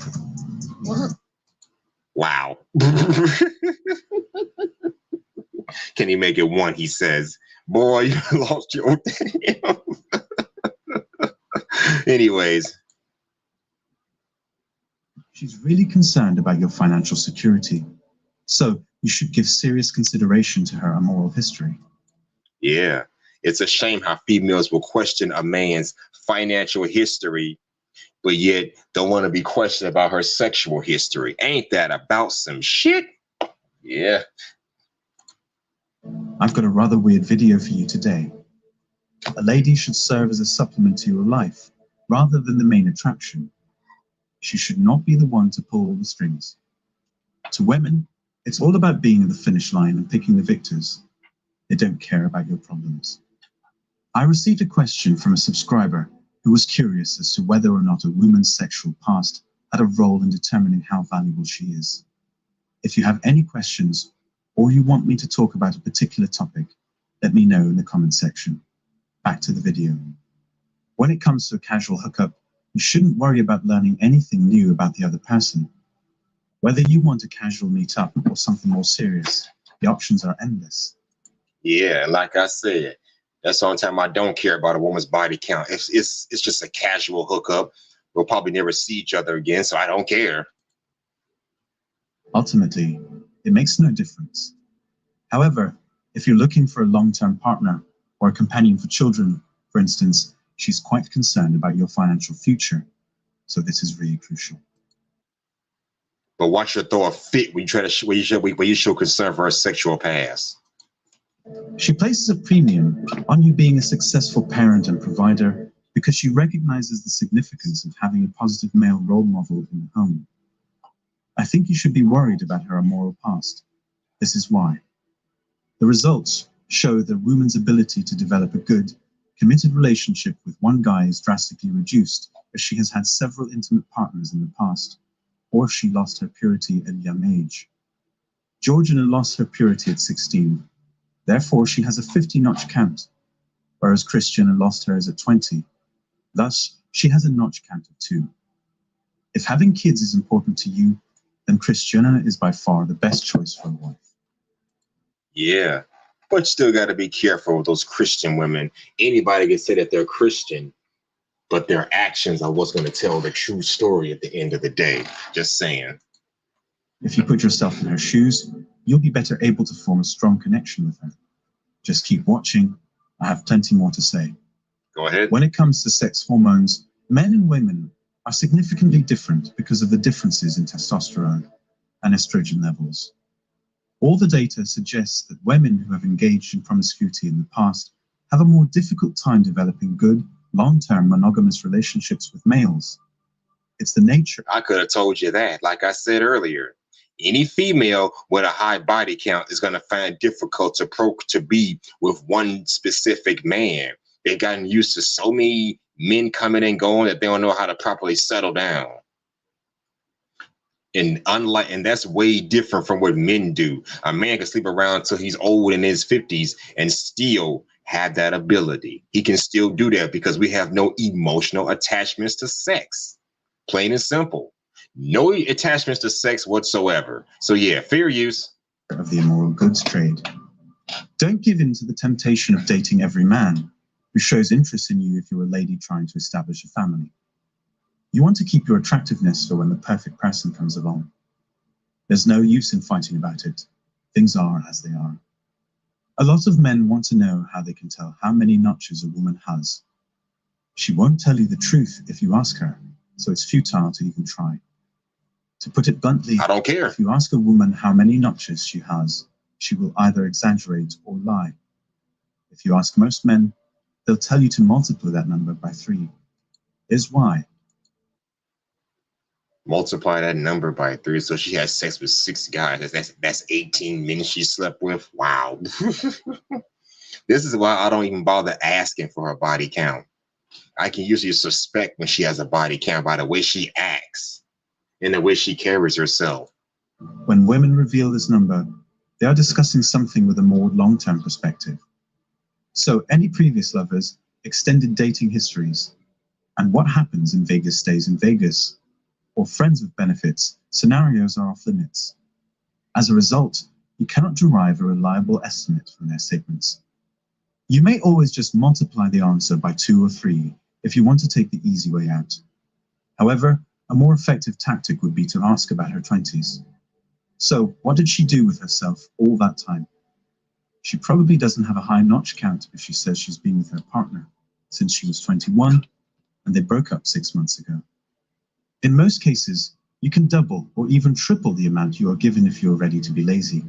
Wow. Can he make it 1? He says, boy, you lost your damn. Anyways. She's really concerned about your financial security. So you should give serious consideration to her immoral history. Yeah. It's a shame how females will question a man's financial history, but yet don't want to be questioned about her sexual history. Ain't that about some shit? Yeah. I've got a rather weird video for you today. A lady should serve as a supplement to your life, rather than the main attraction. She should not be the one to pull all the strings. To women, it's all about being at the finish line and picking the victors. They don't care about your problems. I received a question from a subscriber who was curious as to whether or not a woman's sexual past had a role in determining how valuable she is. If you have any questions, or you want me to talk about a particular topic, let me know in the comment section. Back to the video. When it comes to a casual hookup, you shouldn't worry about learning anything new about the other person. Whether you want a casual meetup or something more serious, the options are endless. Yeah, like I said, that's the only time I don't care about a woman's body count. It's just a casual hookup. We'll probably never see each other again, so I don't care. Ultimately, it makes no difference. However, if you're looking for a long-term partner or a companion for children, for instance, she's quite concerned about your financial future. So this is really crucial. But watch her throw a fit when you show concern for her sexual past. She places a premium on you being a successful parent and provider because she recognizes the significance of having a positive male role model in the home. I think you should be worried about her immoral past. This is why. The results show that a woman's ability to develop a good, committed relationship with one guy is drastically reduced if she has had several intimate partners in the past, or if she lost her purity at a young age. Georgina lost her purity at 16. Therefore, she has a 50-notch count, whereas Christiana lost hers at 20. Thus, she has a notch count of 2. If having kids is important to you, then Christiana is by far the best choice for a wife. Yeah. But you still got to be careful with those Christian women. Anybody can say that they're Christian, but their actions are what's going to tell the true story at the end of the day. Just saying. If you put yourself in her shoes, you'll be better able to form a strong connection with her. Just keep watching. I have plenty more to say. Go ahead. When it comes to sex hormones, men and women are significantly different because of the differences in testosterone and estrogen levels. All the data suggests that women who have engaged in promiscuity in the past have a more difficult time developing good, long-term monogamous relationships with males. It's the nature. I could have told you that. Like I said earlier, any female with a high body count is going to find it difficult to be with one specific man. They've gotten used to so many men coming and going that they don't know how to properly settle down. And that's way different from what men do. A man can sleep around until he's old in his 50s and still have that ability. He can still do that because we have no emotional attachments to sex. Plain and simple. No attachments to sex whatsoever. So yeah, fair use. Of the immoral goods trade. Don't give in to the temptation of dating every man who shows interest in you if you're a lady trying to establish a family. You want to keep your attractiveness for when the perfect person comes along. There's no use in fighting about it. Things are as they are. A lot of men want to know how they can tell how many notches a woman has. She won't tell you the truth if you ask her, so it's futile to even try. To put it bluntly, I don't care. If you ask a woman how many notches she has, she will either exaggerate or lie. If you ask most men, they'll tell you to multiply that number by 3. Here's why. Multiply that number by 3, so she has sex with 6 guys. That's 18 men she slept with. Wow. This is why I don't even bother asking for her body count. I can usually suspect when she has a body count by the way she acts and the way she carries herself. When women reveal this number, they are discussing something with a more long-term perspective. So any previous lovers, extended dating histories, and what happens in Vegas stays in Vegas, or friends with benefits, scenarios are off limits. As a result, you cannot derive a reliable estimate from their statements. You may always just multiply the answer by 2 or 3 if you want to take the easy way out. However, a more effective tactic would be to ask about her 20s. So, what did she do with herself all that time? She probably doesn't have a high notch count if she says she's been with her partner since she was 21 and they broke up 6 months ago. In most cases, you can double or even triple the amount you are given if you're ready to be lazy.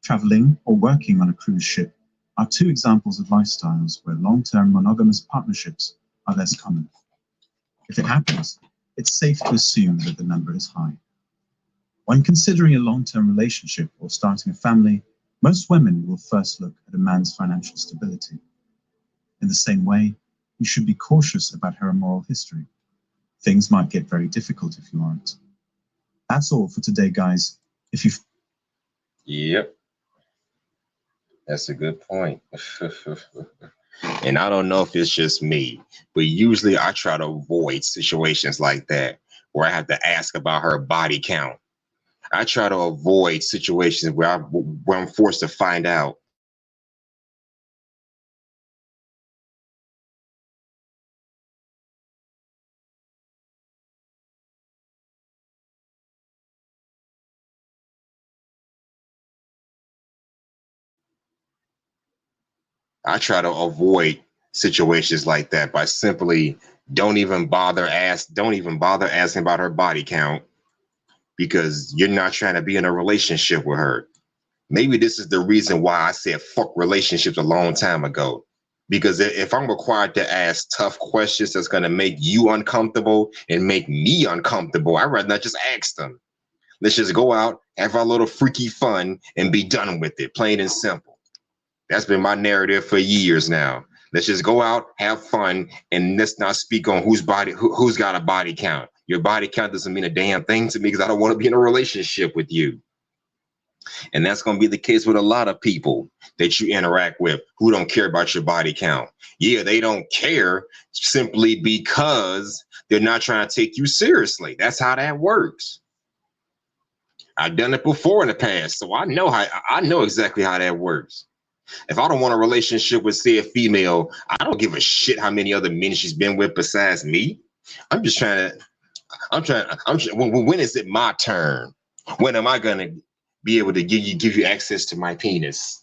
Traveling or working on a cruise ship are 2 examples of lifestyles where long-term monogamous partnerships are less common. If it happens, it's safe to assume that the number is high. When considering a long-term relationship or starting a family, most women will first look at a man's financial stability. In the same way, you should be cautious about her immoral history. Things might get very difficult if you aren't. That's all for today, guys. If you... Yep. That's a good point. And I don't know if it's just me, but usually I try to avoid situations like that where I have to ask about her body count. I try to avoid situations where I'm forced to find out. I try to avoid situations like that by simply don't even bother asking about her body count because you're not trying to be in a relationship with her. Maybe this is the reason why I said fuck relationships a long time ago. Because if I'm required to ask tough questions that's going to make you uncomfortable and make me uncomfortable, I'd rather not just ask them. Let's just go out, have our little freaky fun, and be done with it, plain and simple. That's been my narrative for years now. Let's just go out, have fun, and let's not speak on who's got a body count. Your body count doesn't mean a damn thing to me because I don't want to be in a relationship with you. And that's going to be the case with a lot of people that you interact with who don't care about your body count. Yeah, they don't care simply because they're not trying to take you seriously. That's how that works. I've done it before in the past, so I know exactly how that works. If I don't want a relationship with, say, a female, I don't give a shit how many other men she's been with besides me. I'm trying. When is it my turn? When am I gonna be able to give you access to my penis?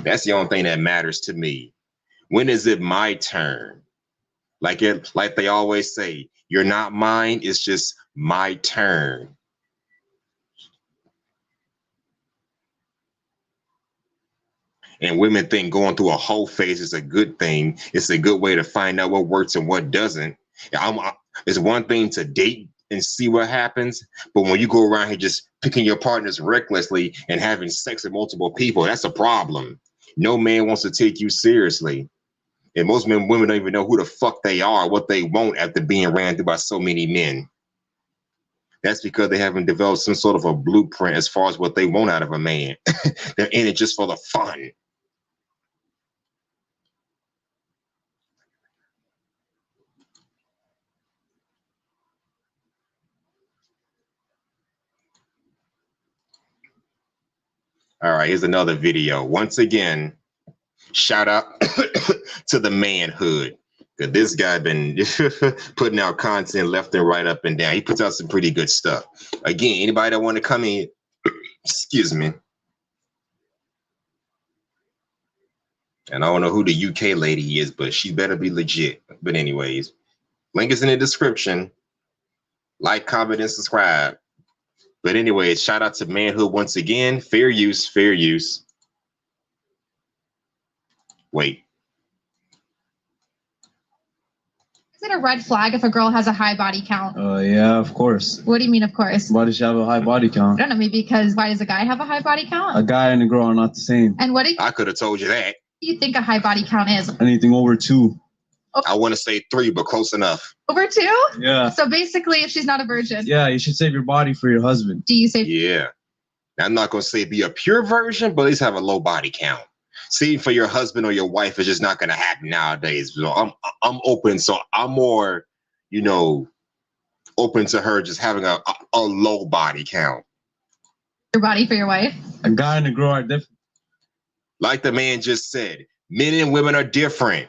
That's the only thing that matters to me. When is it my turn? Like they always say, you're not mine, it's just my turn. And women think going through a whole phase is a good thing. It's a good way to find out what works and what doesn't. It's one thing to date and see what happens, but when you go around here just picking your partners recklessly and having sex with multiple people, that's a problem. No man wants to take you seriously. And most women don't even know who the fuck they are, what they want after being ran through by so many men. That's because they haven't developed some sort of a blueprint as far as what they want out of a man. They're in it just for the fun. All right, here's another video. Once again, shout out to the manhood. Cause this guy been putting out content left and right, up and down. He puts out some pretty good stuff. Again, anybody that want to come in, excuse me. And I don't know who the UK lady is, but she better be legit. But anyways, link is in the description. Like, comment, and subscribe. But anyways, shout out to manhood once again. Fair use, fair use. Wait. Is it a red flag if a girl has a high body count? Yeah, of course. What do you mean, of course? Why does she have a high body I count? don't know, maybe because why does a guy have a high body count? A guy and a girl are not the same. And what do I could have told you that. you think a high body count is? Anything over 2. I want to say 3, but close enough. Over 2? Yeah. So basically, if she's not a virgin. Yeah, you should save your body for your husband. Do you say? Yeah. Now, I'm not going to say be a pure virgin, but at least have a low body count. See, for your husband or your wife, it's just not going to happen nowadays. So I'm open. So I'm more, open to her just having a low body count. Your body for your wife? A guy and a girl are different. Like the man just said, men and women are different.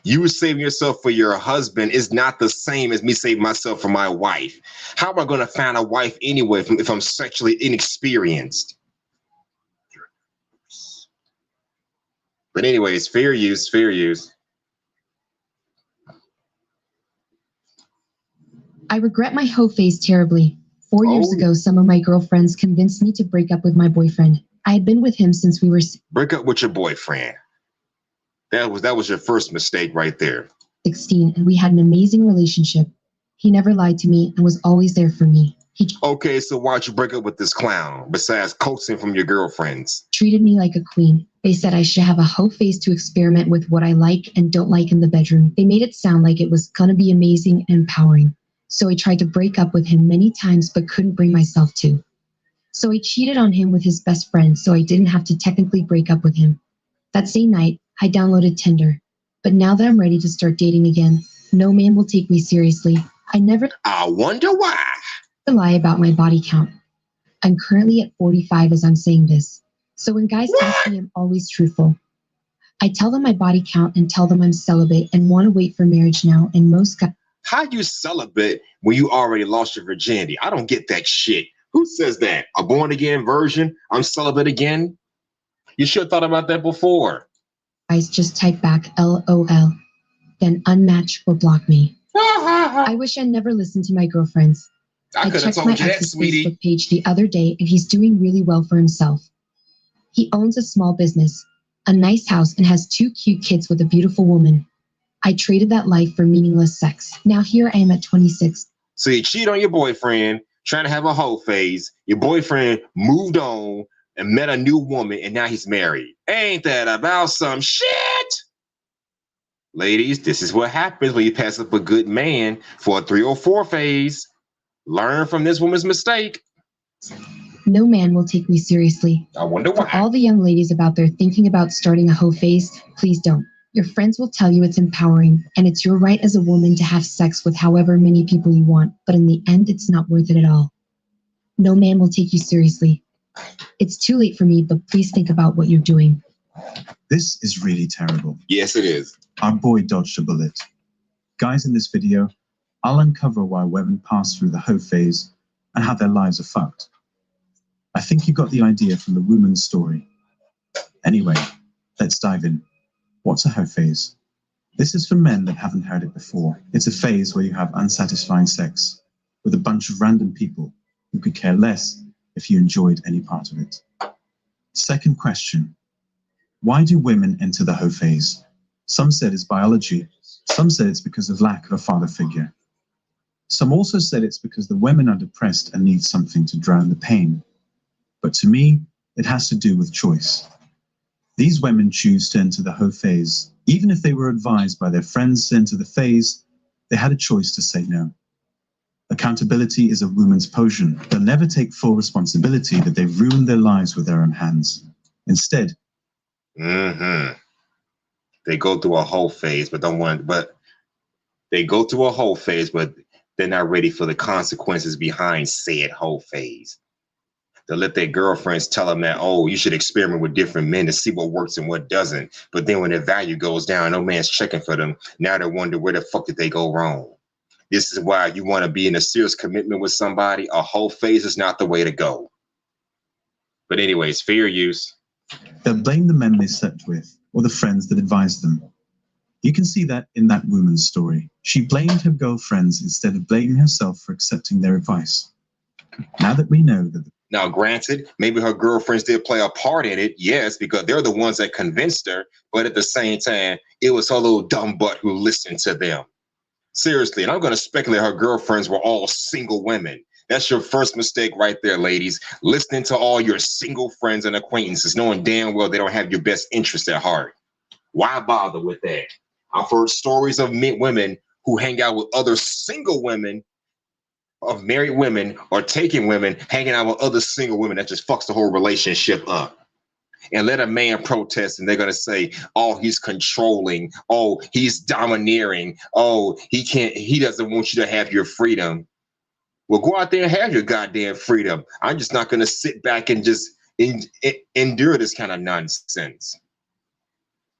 You saving yourself for your husband is not the same as me saving myself for my wife. How am I going to find a wife anyway if I'm sexually inexperienced? But anyways, fair use, fair use. I regret my hoe phase terribly. 4 years ago, some of my girlfriends convinced me to break up with my boyfriend. I had been with him since we were break up with your boyfriend. That was your first mistake right there. 16, and we had an amazing relationship. He never lied to me and was always there for me. He Okay, so why'd you break up with this clown besides coaxing from your girlfriends? treated me like a queen. They said I should have a hoe phase to experiment with what I like and don't like in the bedroom. They made it sound like it was gonna be amazing and empowering. So I tried to break up with him many times but couldn't bring myself to. So I cheated on him with his best friend so I didn't have to technically break up with him. That same night, I downloaded Tinder. But now that I'm ready to start dating again, no man will take me seriously. I wonder why. Lie about my body count. I'm currently at 45 as I'm saying this. So when guys ask me, I'm always truthful. I tell them my body count and tell them I'm celibate and want to wait for marriage now, and most guys... How you celibate when you already lost your virginity? I don't get that shit. Who says that? A born-again virgin? I'm celibate again? You should have thought about that before. Guys just type back LOL, then unmatch or block me. I wish I never listened to my girlfriends. I could have checked my told you that, ex's sweetie. Facebook page the other day, and he's doing really well for himself. He owns a small business, a nice house, and has 2 cute kids with a beautiful woman. I traded that life for meaningless sex. Now here I am at 26. So you cheat on your boyfriend, trying to have a hoe phase. Your boyfriend moved on and met a new woman, and now he's married. Ain't that about some shit? Ladies, this is what happens when you pass up a good man for a 3 or 4 phase. Learn from this woman's mistake. No man will take me seriously. I wonder why. For all the young ladies about there thinking about starting a hoe phase, please don't. Your friends will tell you it's empowering, and it's your right as a woman to have sex with however many people you want, but in the end, it's not worth it at all. No man will take you seriously. It's too late for me, but please think about what you're doing. This is really terrible. Yes, it is. Our boy dodged a bullet. Guys, in this video, I'll uncover why women pass through the hoe phase and how their lives are fucked. I think you got the idea from the woman's story. Anyway, let's dive in. What's a hoe phase? This is for men that haven't heard it before. It's a phase where you have unsatisfying sex with a bunch of random people who could care less if you enjoyed any part of it. Second question. Why do women enter the hoe phase? Some said it's biology. Some said it's because of lack of a father figure. Some also said it's because the women are depressed and need something to drown the pain. But to me, it has to do with choice. These women choose to enter the hoe phase. Even if they were advised by their friends to enter the phase, they had a choice to say no. Accountability is a woman's potion. They'll never take full responsibility that they've ruined their lives with their own hands. Instead, they go through a whole phase, but they're not ready for the consequences behind said whole phase. They'll let their girlfriends tell them that, oh, you should experiment with different men to see what works and what doesn't. But then when their value goes down, no man's checking for them. Now they wonder where the fuck did they go wrong. This is why you want to be in a serious commitment with somebody. A whole phase is not the way to go. But anyways, fair use. they'll blame the men they slept with or the friends that advised them. You can see that in that woman's story. She blamed her girlfriends instead of blaming herself for accepting their advice. Now that we know that... Now, granted, maybe her girlfriends did play a part in it, yes, because they're the ones that convinced her, but at the same time, it was her little dumb butt who listened to them. Seriously, and I'm going to speculate her girlfriends were all single women. That's your first mistake right there, ladies. Listening to all your single friends and acquaintances, knowing damn well they don't have your best interest at heart. Why bother with that? I've heard stories of women who hang out with other single women, of married women or taken women, hanging out with other single women. That just fucks the whole relationship up. And let a man protest and they're going to say, oh, he's controlling. Oh, he's domineering. Oh, he doesn't want you to have your freedom. Well, go out there and have your goddamn freedom. I'm just not going to sit back and just endure this kind of nonsense.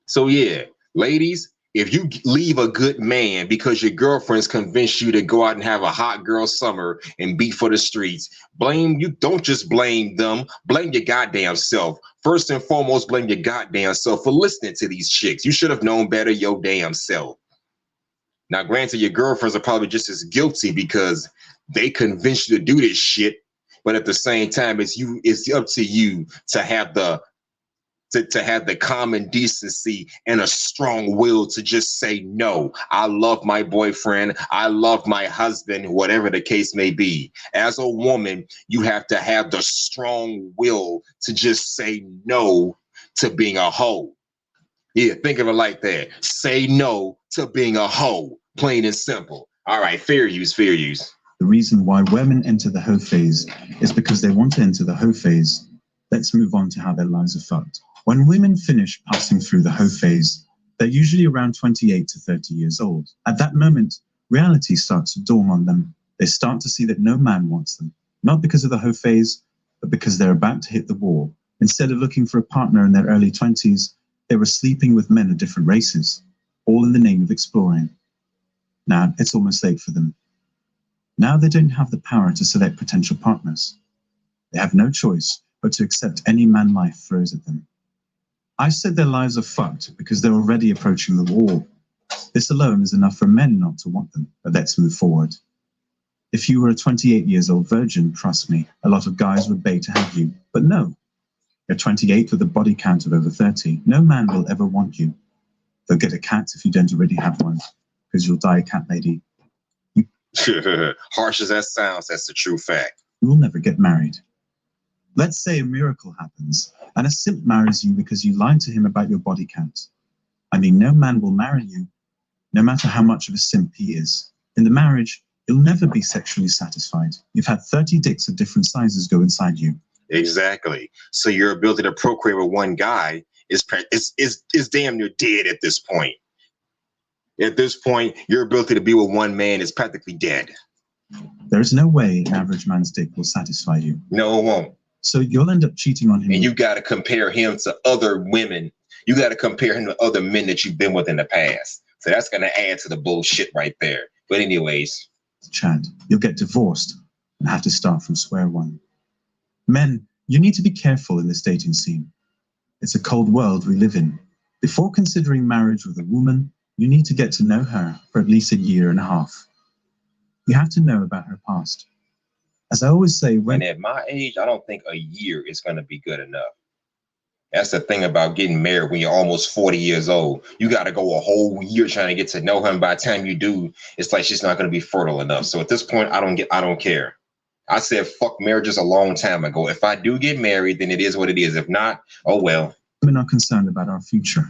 So yeah, ladies, if you leave a good man because your girlfriends convince you to go out and have a hot girl summer and be for the streets, don't just blame them, blame your goddamn self. First and foremost, blame your goddamn self for listening to these chicks. You should have known better your damn self. Now, granted, your girlfriends are probably just as guilty because they convinced you to do this shit, but at the same time, it's up to you to have the common decency and a strong will to just say no. I love my boyfriend. I love my husband, whatever the case may be. As a woman, you have to have the strong will to just say no to being a hoe. Yeah, think of it like that. Say no to being a hoe, plain and simple. All right, fair use, fair use. The reason why women enter the hoe phase is because they want to enter the hoe phase. Let's move on to how their lives are fucked. When women finish passing through the hoe phase, they're usually around 28 to 30 years old. At that moment, reality starts to dawn on them. They start to see that no man wants them, not because of the hoe phase, but because they're about to hit the wall. Instead of looking for a partner in their early 20s, they were sleeping with men of different races, all in the name of exploring. Now, it's almost late for them. Now they don't have the power to select potential partners. They have no choice but to accept any man life throws at them. I said their lives are fucked because they're already approaching the wall. This alone is enough for men not to want them, but let's move forward. If you were a 28 years old virgin, trust me, a lot of guys would beg to have you, but no. You're 28 with a body count of over 30. No man will ever want you. They'll get a cat if you don't already have one, because you'll die a cat lady. Harsh as that sounds, that's the true fact. You will never get married. Let's say a miracle happens and a simp marries you because you lied to him about your body count. I mean, no man will marry you, no matter how much of a simp he is. In the marriage, you'll never be sexually satisfied. You've had 30 dicks of different sizes go inside you. Exactly. So your ability to procreate with one guy is damn near dead at this point. At this point, your ability to be with one man is practically dead. There is no way an average man's dick will satisfy you. No, it won't. So you'll end up cheating on him. And you got to compare him to other women. You got to compare him to other men that you've been with in the past. So that's going to add to the bullshit right there. But anyways. Chad, you'll get divorced and have to start from square one. Men, you need to be careful in this dating scene. It's a cold world we live in. Before considering marriage with a woman, you need to get to know her for at least a year and a half. You have to know about her past. As I always say, when at my age, I don't think a year is going to be good enough. That's the thing about getting married when you're almost 40 years old. You got to go a whole year trying to get to know her. And by the time you do, it's like she's not going to be fertile enough. So at this point, I don't care. I said, fuck marriages a long time ago. If I do get married, then it is what it is. If not, oh well. Women are concerned about our future.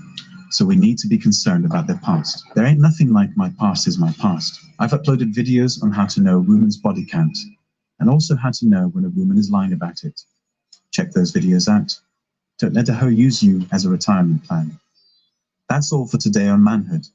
So we need to be concerned about their past. There ain't nothing like my past is my past. I've uploaded videos on how to know a woman's body count and also how to know when a woman is lying about it. Check those videos out. Don't let a hoe use you as a retirement plan. That's all for today on Manhood.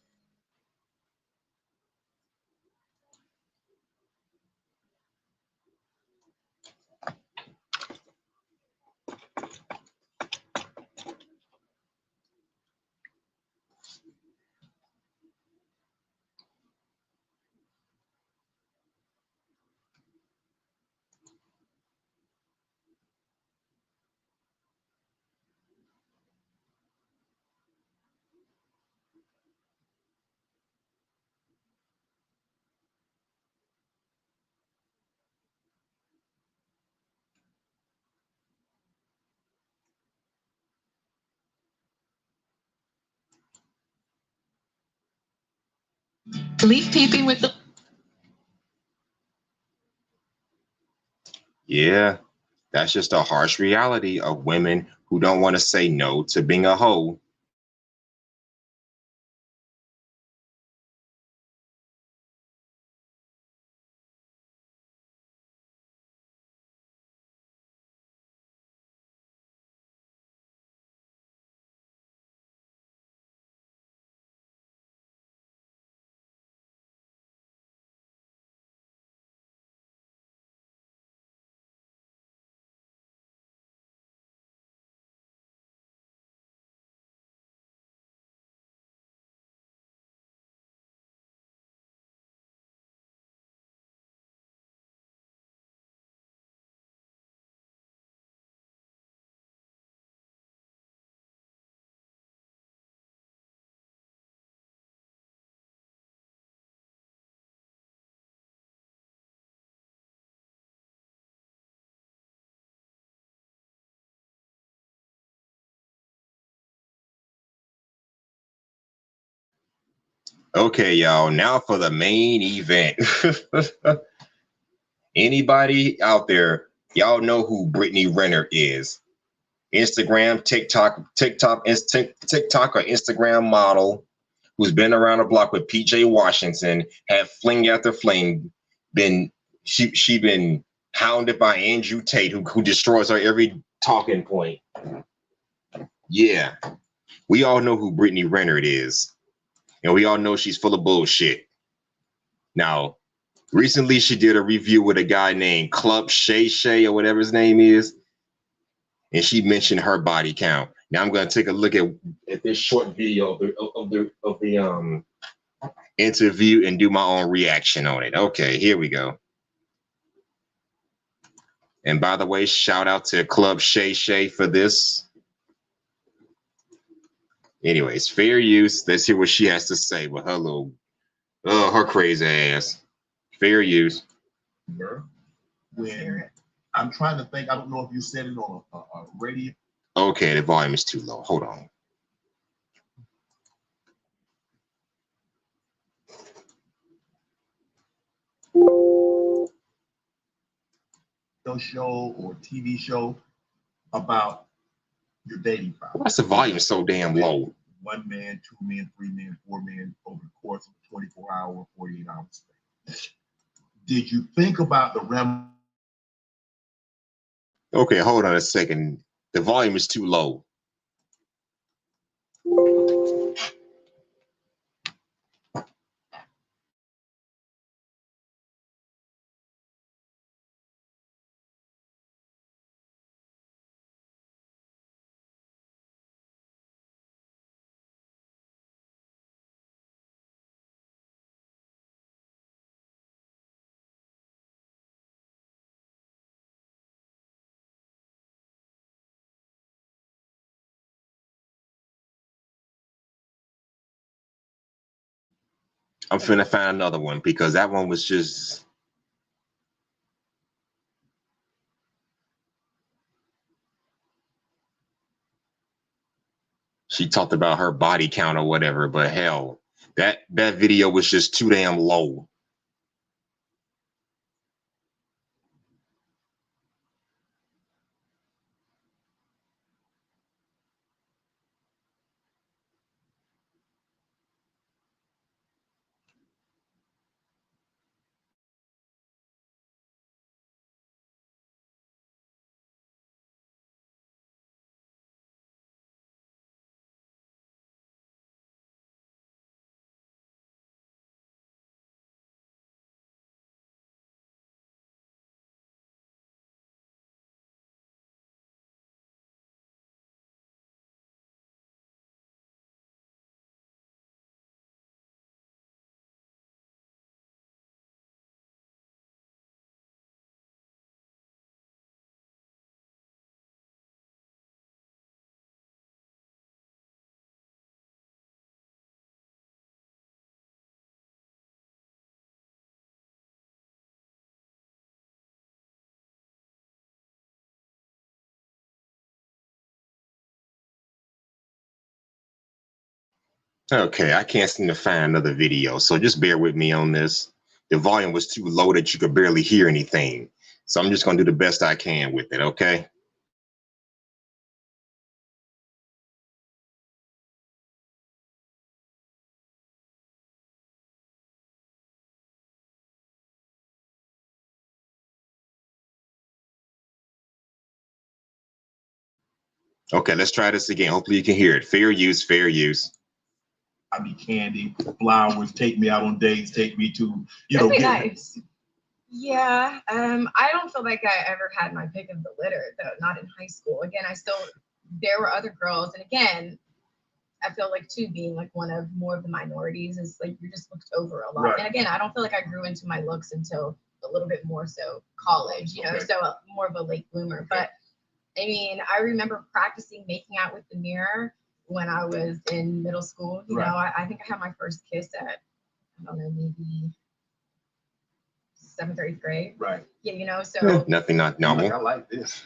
Leaf peeping with the... Yeah, that's just a harsh reality of women who don't want to say no to being a hoe. Okay, y'all, now for the main event. Anybody out there, y'all know who Brittany Renner is. Instagram, TikTok or Instagram model who's been around the block with PJ Washington, had fling after fling, she been hounded by Andrew Tate, who destroys her every talking point. Yeah, we all know who Brittany Renner it is. And we all know she's full of bullshit. Now, recently she did a review with a guy named Club Shay Shay or whatever his name is. And she mentioned her body count. Now I'm going to take a look at this short video of the interview and do my own reaction on it. Okay, here we go. And by the way, shout out to Club Shay Shay for this. Anyways, fair use. Let's hear what she has to say with her little, her crazy ass. Fair use. When I'm trying to think, I don't know if you said it on a radio. Okay, the volume is too low. Hold on. Show or TV show about your dating problem. Why's the volume so damn low? 1 man, 2 men, 3 men, 4 men over the course of a 24-hour, 48-hour span. Did you think about the Okay, hold on a second. The volume is too low. I'm finna find another one because that one was just. She talked about her body count or whatever, but hell, that video was just too damn low. Okay, I can't seem to find another video, so just bear with me on this. The volume was too low that you could barely hear anything. So I'm just gonna do the best I can with it, okay? Okay, let's try this again. Hopefully you can hear it. Fair use, fair use. I be candy, flowers, take me out on dates, take me to, That'd be nice. Yeah, I don't feel like I ever had my pick of the litter, though, not in high school. Again, there were other girls, and again, I feel like too, being like one of more of the minorities is like you're just looked over a lot. Right. And again, I don't feel like I grew into my looks until a little bit more so college, you know, okay. So more of a late bloomer. Okay. But I mean, I remember practicing making out with the mirror when I was in middle school. You know, I think I had my first kiss at, I don't know, maybe 7th or 8th grade. Right. Yeah, you know, so. Nothing not normal. Like, I like this.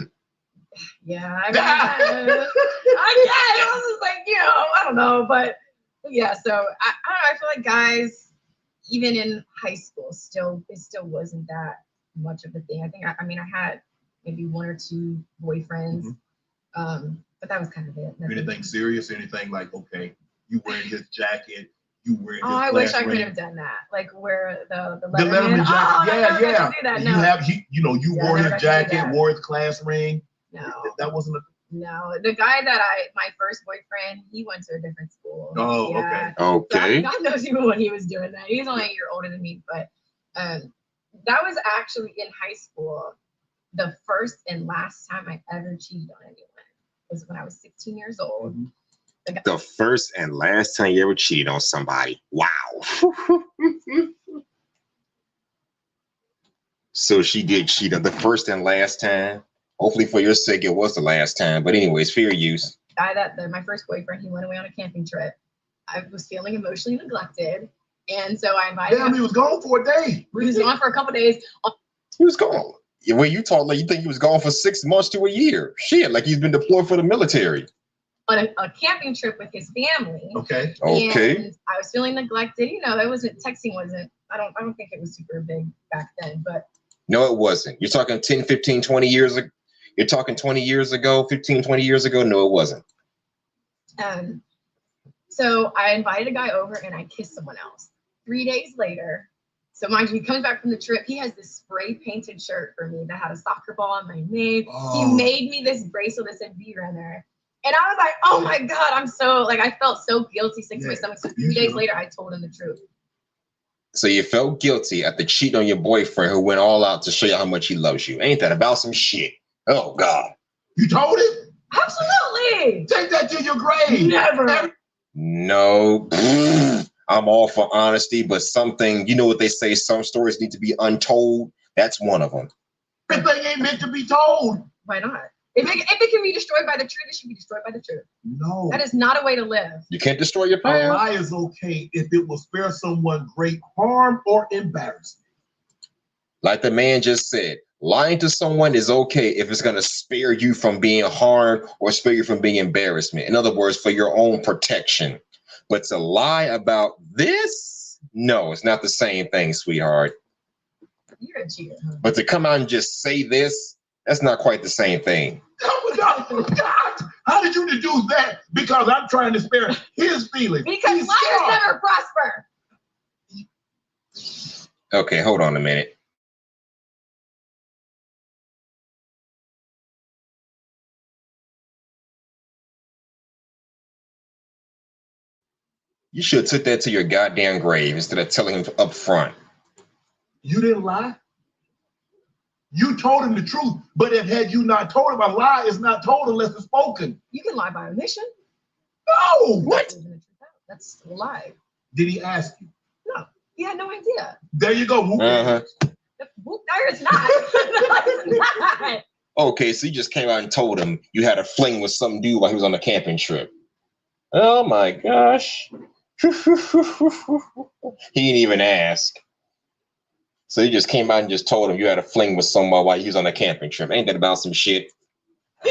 Yeah, I mean, I was just like, you know, I don't know, but yeah, so I don't know, I feel like guys, even in high school, it still wasn't that much of a thing. I think, I mean, I had maybe 1 or 2 boyfriends, but that was kind of it. Anything serious? Anything like, okay, you wearing his jacket, you wearing his I wish I could have done that, like wear the Letterman jacket. Yeah. Do that. No. You wore his jacket, wore his class ring. No, that wasn't no. The guy that my first boyfriend, he went to a different school. Oh, yeah. Okay. So God knows even when he was doing that. He's only a year older than me, but that was actually in high school. The first and last time I ever cheated on anyone was when I was 16 years old. Mm-hmm. The first and last time you ever cheated on somebody. Wow. So she did cheat on the first and last time. Hopefully for your sake, it was the last time. But anyways, fair use. My first boyfriend, he went away on a camping trip. I was feeling emotionally neglected. And so I invited him. He was gone for a day. He was gone for a couple of days. He was gone. When you talk, like you think he was gone for 6 months to a year. Shit, like he's been deployed for the military. On a camping trip with his family. Okay. And I was feeling neglected. You know, texting wasn't, I don't think it was super big back then, but. No, it wasn't. You're talking 10, 15, 20 years ago. You're talking 20 years ago, 15, 20 years ago. No, it wasn't. So I invited a guy over and I kissed someone else. 3 days later, so mind you, he comes back from the trip. He has this spray painted shirt for me that had a soccer ball on my name. Oh. He made me this bracelet that said V-Runner. And I was like, oh my God, I felt so guilty, sick to my stomach. So 3 days later, I told him the truth. So you felt guilty after cheating on your boyfriend who went all out to show you how much he loves you. Ain't that about some shit? Oh God. You told him? Absolutely. Take that to your grave. Never. No. I'm all for honesty, but something, you know what they say, some stories need to be untold. That's one of them. Everything ain't meant to be told. Why not? If it can be destroyed by the truth, it should be destroyed by the truth. No. That is not a way to live. You can't destroy your A past. lie is okay if it will spare someone great harm or embarrassment. Like the man just said, lying to someone is okay if it's going to spare you from being harmed or spare you from being embarrassment. In other words, for your own protection. But to lie about this, no, it's not the same thing, sweetheart. You're a cheater. Huh? But to come out and just say this, that's not quite the same thing. How did you deduce that? Because I'm trying to spare his feelings. Because liars never prosper. Okay, hold on a minute. You should have took that to your goddamn grave instead of telling him up front. You didn't lie. You told him the truth, but if had you not told him, a lie is not told unless it's spoken. You can lie by omission. No. What? That's a lie. Did he ask you? No, he had no idea. There you go. Whoop, no, it's not. No, it's not. Okay, so you just came out and told him you had a fling with some dude while he was on a camping trip. Oh my gosh. He didn't even ask. So you just came out and just told him you had a fling with someone while he was on a camping trip. Ain't that about some shit? No,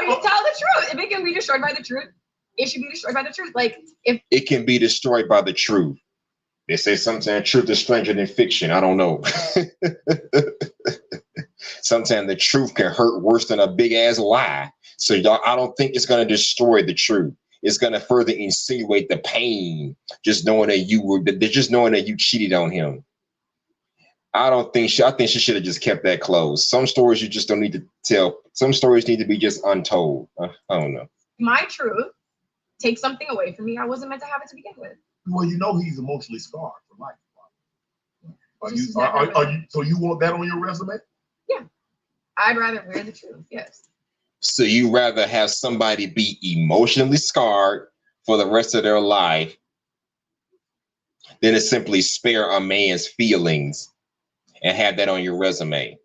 you tell the truth. If it can be destroyed by the truth, it should be destroyed by the truth. Like if it can be destroyed by the truth. They say sometimes truth is stranger than fiction. I don't know. Sometimes the truth can hurt worse than a big ass lie. So y'all, I don't think it's gonna destroy the truth. It's gonna further insinuate the pain. Just knowing that you cheated on him. I think she should have just kept that closed. Some stories you just don't need to tell. Some stories need to be just untold. I don't know. My truth takes something away from me I wasn't meant to have it to begin with. Well, you know he's emotionally scarred for life. So you want that on your resume? Yeah. I'd rather wear the truth, yes. So you rather have somebody be emotionally scarred for the rest of their life than to simply spare a man's feelings and have that on your resume.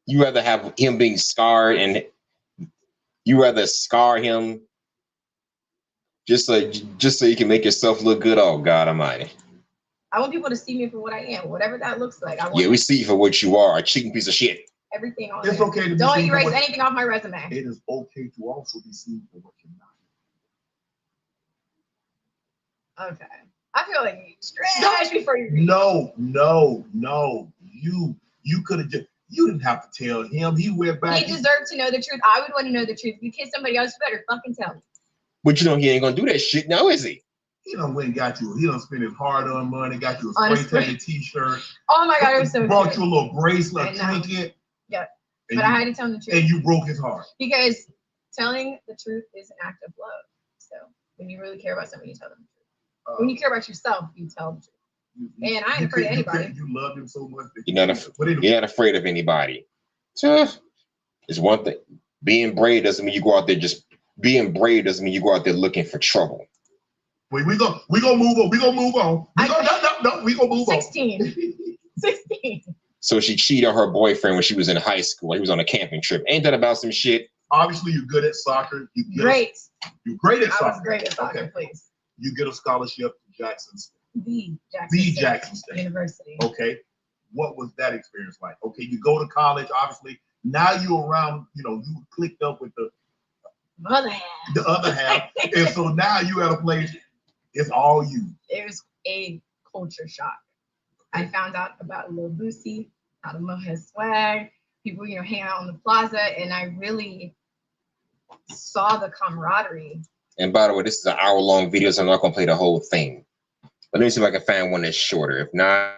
You rather have him being scarred and you rather scar him just so you can make yourself look good. Oh God Almighty! I want people to see me for what I am, whatever that looks like. We see you for what you are, a cheating piece of shit. Everything on it's there. Okay to don't erase anything off my resume. It is okay to also be seen for what you're not. Okay. I feel like you stretch before you read. No. You could have just. You didn't have to tell him. He went back. He deserved to know the truth. I would want to know the truth. If you kiss somebody else, you better fucking tell me. But you know he ain't gonna do that shit now, is he? He done went and got you. He done spent his hard-earned money, got you a spray-tan t-shirt. Oh my God, it was so brought good. You a little bracelet, trinket. Yep. But I had to tell him the truth. And you broke his heart. Because telling the truth is an act of love. So when you really care about somebody, you tell them the truth. When you care about yourself, you tell the truth. And I ain't afraid of anybody. You love him so much. You're not afraid of anybody. It's one thing. Being brave doesn't mean you go out there looking for trouble. Wait, we gonna move on. We gonna move on. We gonna move 16. on. 16. So she cheated on her boyfriend when she was in high school. He was on a camping trip. Ain't that about some shit? Obviously, you're good at soccer. You're great at soccer. I was great at soccer, please. You get a scholarship to Jackson State. The Jackson State University. Okay. What was that experience like? Okay, you go to college, obviously. Now you're around, you clicked up with the other half. And so now you at a place, it's all you. There's a culture shock. I found out about Lil Boosie, how to mow his swag, people, hang out on the plaza, and I really saw the camaraderie. And by the way, this is an hour-long video, so I'm not gonna play the whole thing. But let me see if I can find one that's shorter. If not,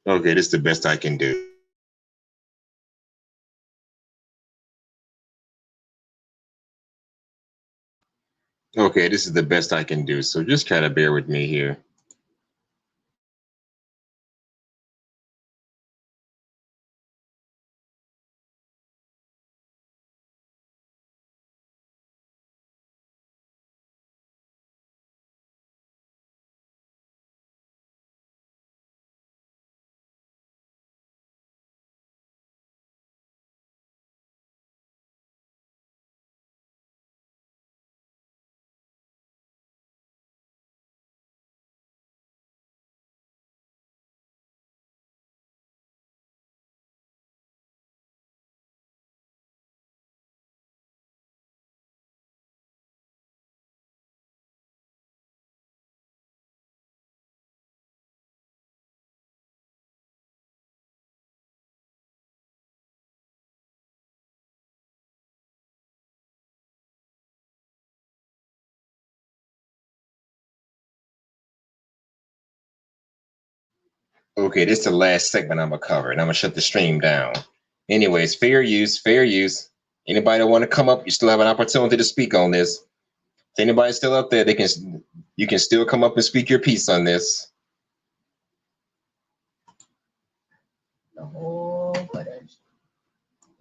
okay, this is the best I can do. Okay, this is the best I can do, so just kind of bear with me here. Okay, this is the last segment I'm gonna cover, and I'm gonna shut the stream down. Anyways, fair use, fair use. Anybody that want to come up, you still have an opportunity to speak on this. If anybody's still up there, you can still come up and speak your piece on this. The whole footage.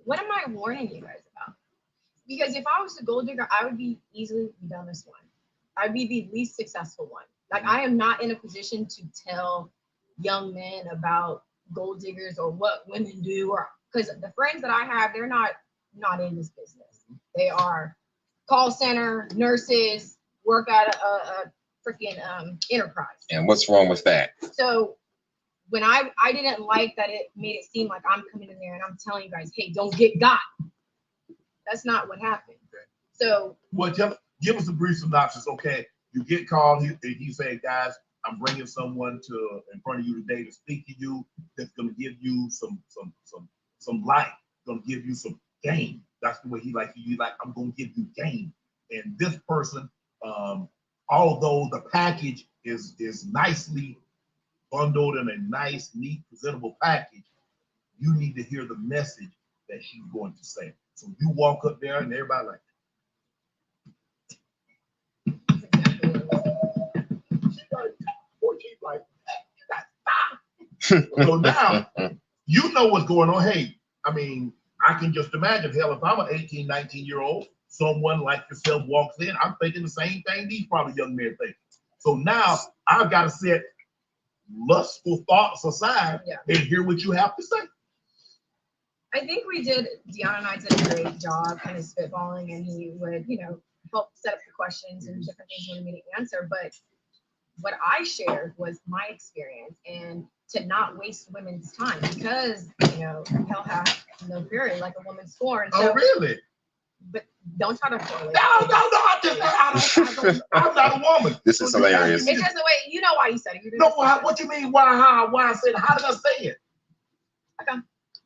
What am I warning you guys about? Because if I was a gold digger, I would be easily the dumbest one. I'd be the least successful one. Like, I am not in a position to tell young men about gold diggers or what women do, or because the friends that I have, they're not in this business. They are call center nurses, work at a freaking enterprise. And what's wrong with that? So when I didn't like that, it made it seem like I'm coming in there and I'm telling you guys, hey, don't get got. That's not what happened. So, well, give us a brief synopsis. Okay, you get called. He said, guys, I'm bringing someone in front of you today to speak to you. That's going to give you some light. Going to give you some game. That's the way he likes you. Like, I'm going to give you game. And this person, although the package is nicely bundled in a nice, neat, presentable package, you need to hear the message that she's going to say. So you walk up there and everybody like, she's like, stop. So now you know what's going on. Hey, I mean, I can just imagine, hell, if I'm an 18, 19-year-old, someone like yourself walks in, I'm thinking the same thing these probably young men think. So now I've got to set lustful thoughts aside and hear what you have to say. I think Deanna and I did a great job kind of spitballing, and he would, help set up the questions and different things he wanted me to answer. But what I shared was my experience, and to not waste women's time, because, hell has no period, like a woman scorned. So, oh, really? But don't try to correlate. No, I'm not a woman. This is hilarious. It's just the way, you know why you said it. No, what you mean, why I said it? How did I say it? Okay.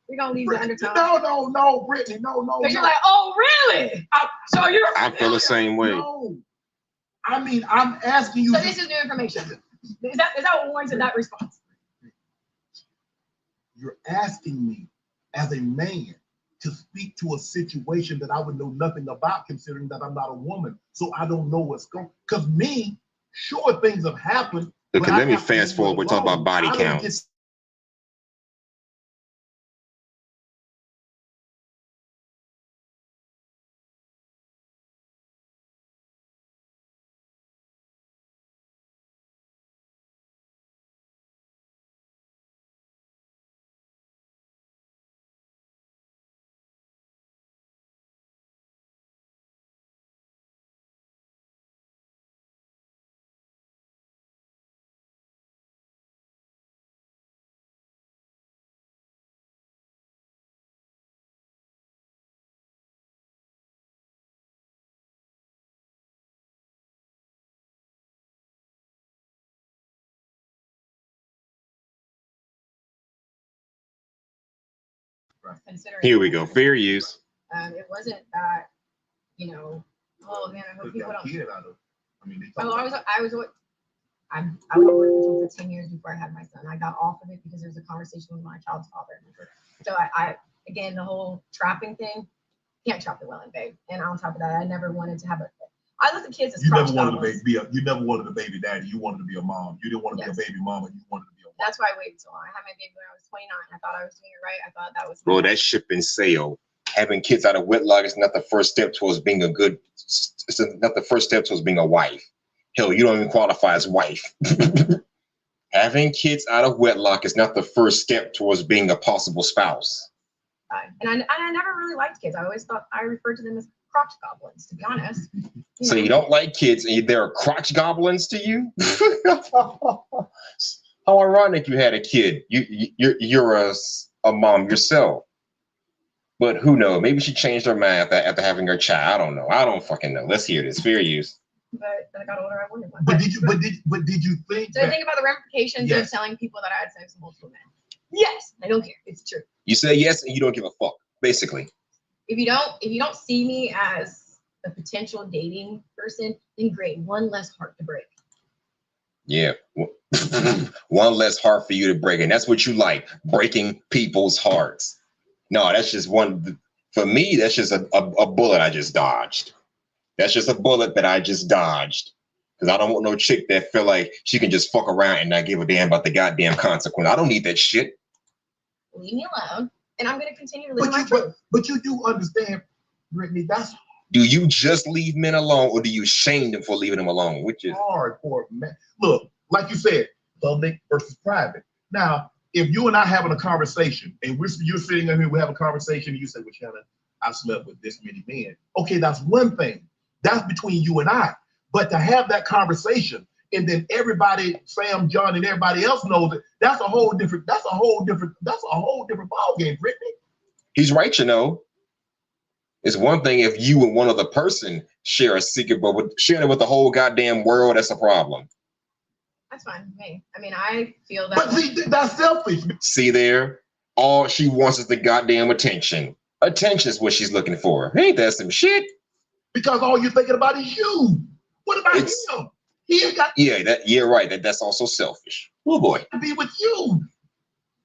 We're going to leave the undertone. No, Brittany, no. Because you're like, oh, really? So you're... I feel the same way. No. I mean, I'm asking you... So this is new information. Is that what warranted that response? You're asking me, as a man, to speak to a situation that I would know nothing about, considering that I'm not a woman. So I don't know what's going... Because me, sure, things have happened. Okay, let me fast forward. We're talking about body count. Here we go. Fair use. It wasn't that, oh man, I hope people don't. I was working for 10 years before I had my son. I got off of it because there was a conversation with my child's father. So I again, the whole trapping thing, can't trap the well in, babe. And on top of that, I never wanted to have I look at kids as You crotch never wanted goblins. you never wanted a baby daddy. You wanted to be a mom. You didn't want to be a baby mama. You wanted to be a mom. That's why I waited so long. I had my baby when I was 29. I thought I was doing it right. I thought that was. Bro, that ship and sail. Having kids out of wedlock is not the first step towards being a good. It's not the first step towards being a wife. Hell, you don't even qualify as wife. Having kids out of wedlock is not the first step towards being a possible spouse. And I never really liked kids. I always thought I referred to them as crotch goblins, to be honest. So you don't like kids and they're crotch goblins to you? How ironic you had a kid. You're a mom yourself. But who knows? Maybe she changed her mind after having her child. I don't know. I don't fucking know. Let's hear this. Fair use. But when I got older, I wanted one. But did you think? So I think about the ramifications of telling people that I had sex with multiple men. Yes, I don't care. It's true. You say yes and you don't give a fuck, basically. If you don't see me as a potential dating person, then great. One less heart to break. Yeah. One less heart for you to break. And that's what you like, breaking people's hearts. No, that's just one. For me, that's just a bullet I just dodged. That's just a bullet that I just dodged. Because I don't want no chick that feel like she can just fuck around and not give a damn about the goddamn consequence. I don't need that shit. Leave me alone, and I'm going to continue to live my truth. But you do understand, Brittany, that's do you just leave men alone or do you shame them for leaving them alone? Which is hard for men. Look, like you said, public versus private. Now, if you and I having a conversation and you're sitting here, we have a conversation, and you say, well, Shannon, I slept with this many men. Okay, that's one thing. That's between you and I. But to have that conversation and then everybody, Sam, John, and everybody else knows it, that's a whole different ball game, Brittany. He's right, you know. It's one thing if you and one other person share a secret, but sharing it with the whole goddamn world, that's a problem. That's fine with me. I mean, I feel that. But see, that's selfish. See there? All she wants is the goddamn attention. Attention is what she's looking for. Ain't that some shit? Because all you're thinking about is you. What about him? He ain't got. Yeah, right. That's also selfish. Oh boy. To be with you.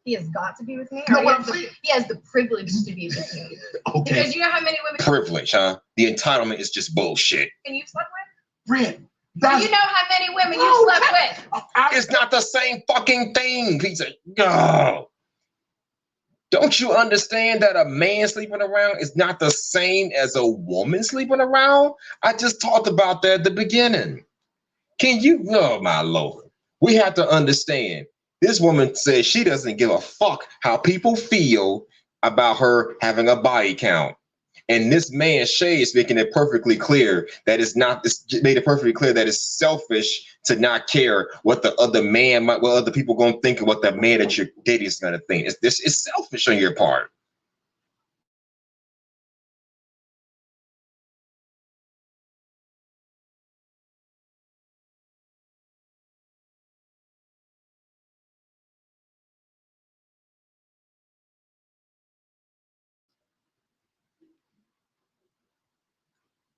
He has got to be with me. No, what I'm saying. He has the privilege to be with me. Okay. Because you know how many women. Privilege, huh? The entitlement is just bullshit. And you slept with? Britt. You know how many women you slept with? It's not the same fucking thing, piece of. No. Don't you understand that a man sleeping around is not the same as a woman sleeping around? I just talked about that at the beginning. Can you? Oh, my Lord. We have to understand. This woman says she doesn't give a fuck how people feel about her having a body count. And this man, Shay, is making it perfectly clear that it's not, made it perfectly clear that it's selfish to not care what the other man might, what other people going to think, of what the man that you're dating is going to think. It's selfish on your part.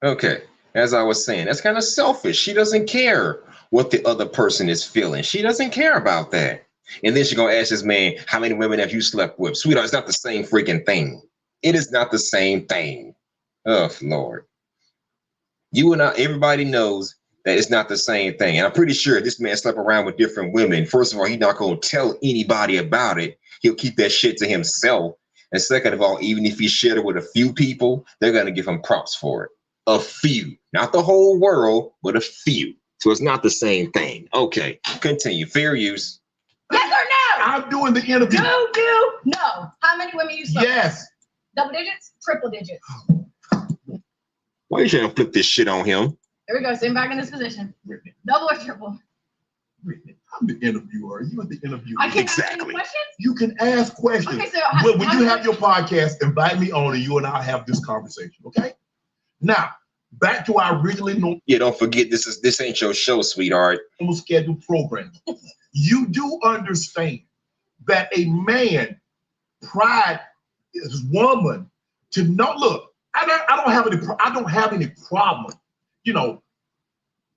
Okay, as I was saying, that's kind of selfish. She doesn't care what the other person is feeling. She doesn't care about that. And then she's going to ask this man, how many women have you slept with? Sweetheart, it's not the same freaking thing. It is not the same thing. Oh, Lord. You and I, everybody knows that it's not the same thing. And I'm pretty sure this man slept around with different women. First of all, he's not going to tell anybody about it. He'll keep that shit to himself. And second of all, even if he shared it with a few people, they're going to give him props for it. A few, not the whole world, but a few. So it's not the same thing. Okay, continue. Fair use. Yes or no? I'm doing the interview. No. How many women you slept with? Yes. Double digits? Triple digits? Why are you trying to flip this shit on him? There we go. Sitting back in this position. Brittany. Double or triple? Brittany, I'm the interviewer. You are the interviewer. I can't ask any questions? You can ask questions. Okay, so when you have your podcast, invite me on and you and I have this conversation, okay? Now, back to our originally Yeah, don't forget this ain't your show, sweetheart. scheduled program. You do understand that a man pride his woman to know. Look, I don't have any problem. You know,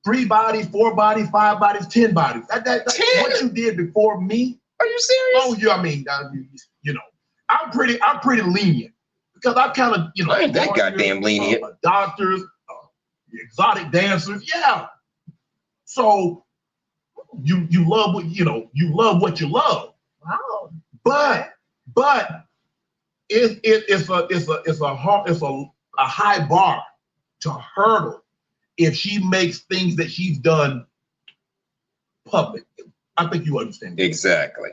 3 bodies, 4 bodies, 5 bodies, 10 bodies. That's 10? What you did before me. Are you serious? Oh, yeah. I mean, you know, I'm pretty lenient because I kind of, you know, I ain't that goddamn lenient. Doctors, exotic dancers, yeah. So you love what you love. Wow. But it's a high bar to hurdle if she makes things that she's done public. I think you understand. Exactly.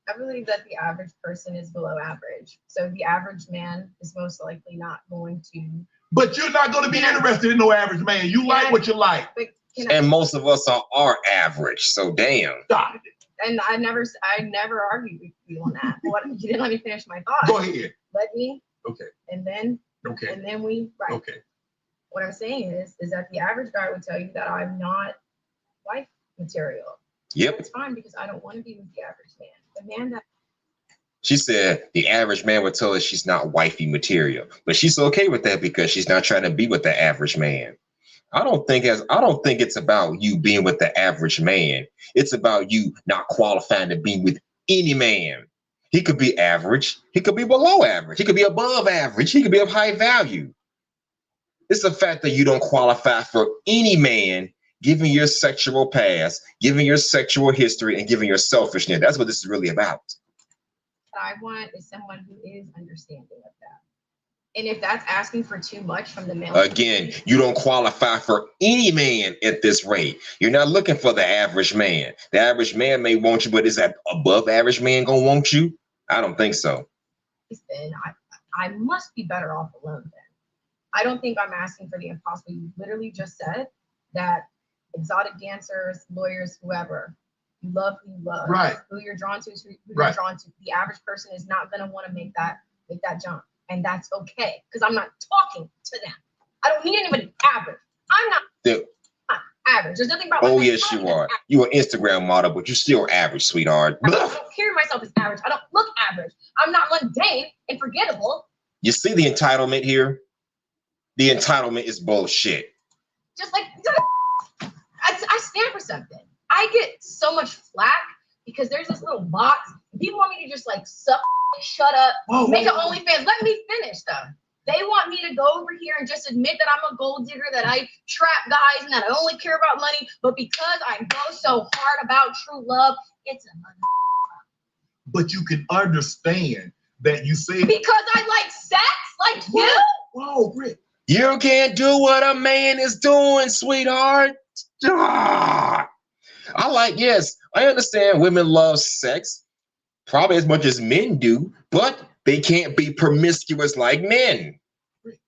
I believe that the average person is below average. So the average man is most likely not going to. But you're not going to be interested in no average man. You like what you like. And most of us are average. So damn. Got it. And I never argued with you on that. You didn't let me finish my thought. Go ahead. Let me. Okay. And then. Okay. And then we. Right. Okay. What I'm saying is that the average guy would tell you that I'm not wife material. Yep. It's fine because I don't want to be with the average man. The man that. She said the average man would tell her she's not wifey material, but she's okay with that because she's not trying to be with the average man. I don't think it's about you being with the average man. It's about you not qualifying to be with any man. He could be average. He could be below average. He could be above average. He could be of high value. It's the fact that you don't qualify for any man, given your sexual past, given your sexual history, and given your selfishness. That's what this is really about. What I want is someone who is understanding of that. And if that's asking for too much from the male, again, you don't qualify for any man at this rate. You're not looking for the average man. The average man may want you, but is that above average man gonna want you? I don't think so. Then I must be better off alone then. I don't think I'm asking for the impossible. You literally just said that exotic dancers, lawyers, whoever, you love who you love. Right. Who you're drawn to is who Right. you're drawn to. The average person is not gonna want to make that jump. And that's okay, because I'm not talking to them. I don't need anybody average. I'm not average. There's nothing about. Oh yes, you are. You an Instagram model, but you're still average, sweetheart. I don't carry myself as average. I don't look average. I'm not mundane and forgettable. You see the entitlement here? The entitlement is bullshit. Just like I stand for something. I get so much flack because there's this little box. People want me to just like suck, shut up, make an OnlyFans. Let me finish though. They want me to go over here and just admit that I'm a gold digger, that I trap guys, and that I only care about money. But because I go so hard about true love, it's a but you can understand that you say because I like sex, like you. Whoa, Rick. You can't do what a man is doing, sweetheart. Ah. Yes, I understand women love sex, probably as much as men do, but they can't be promiscuous like men.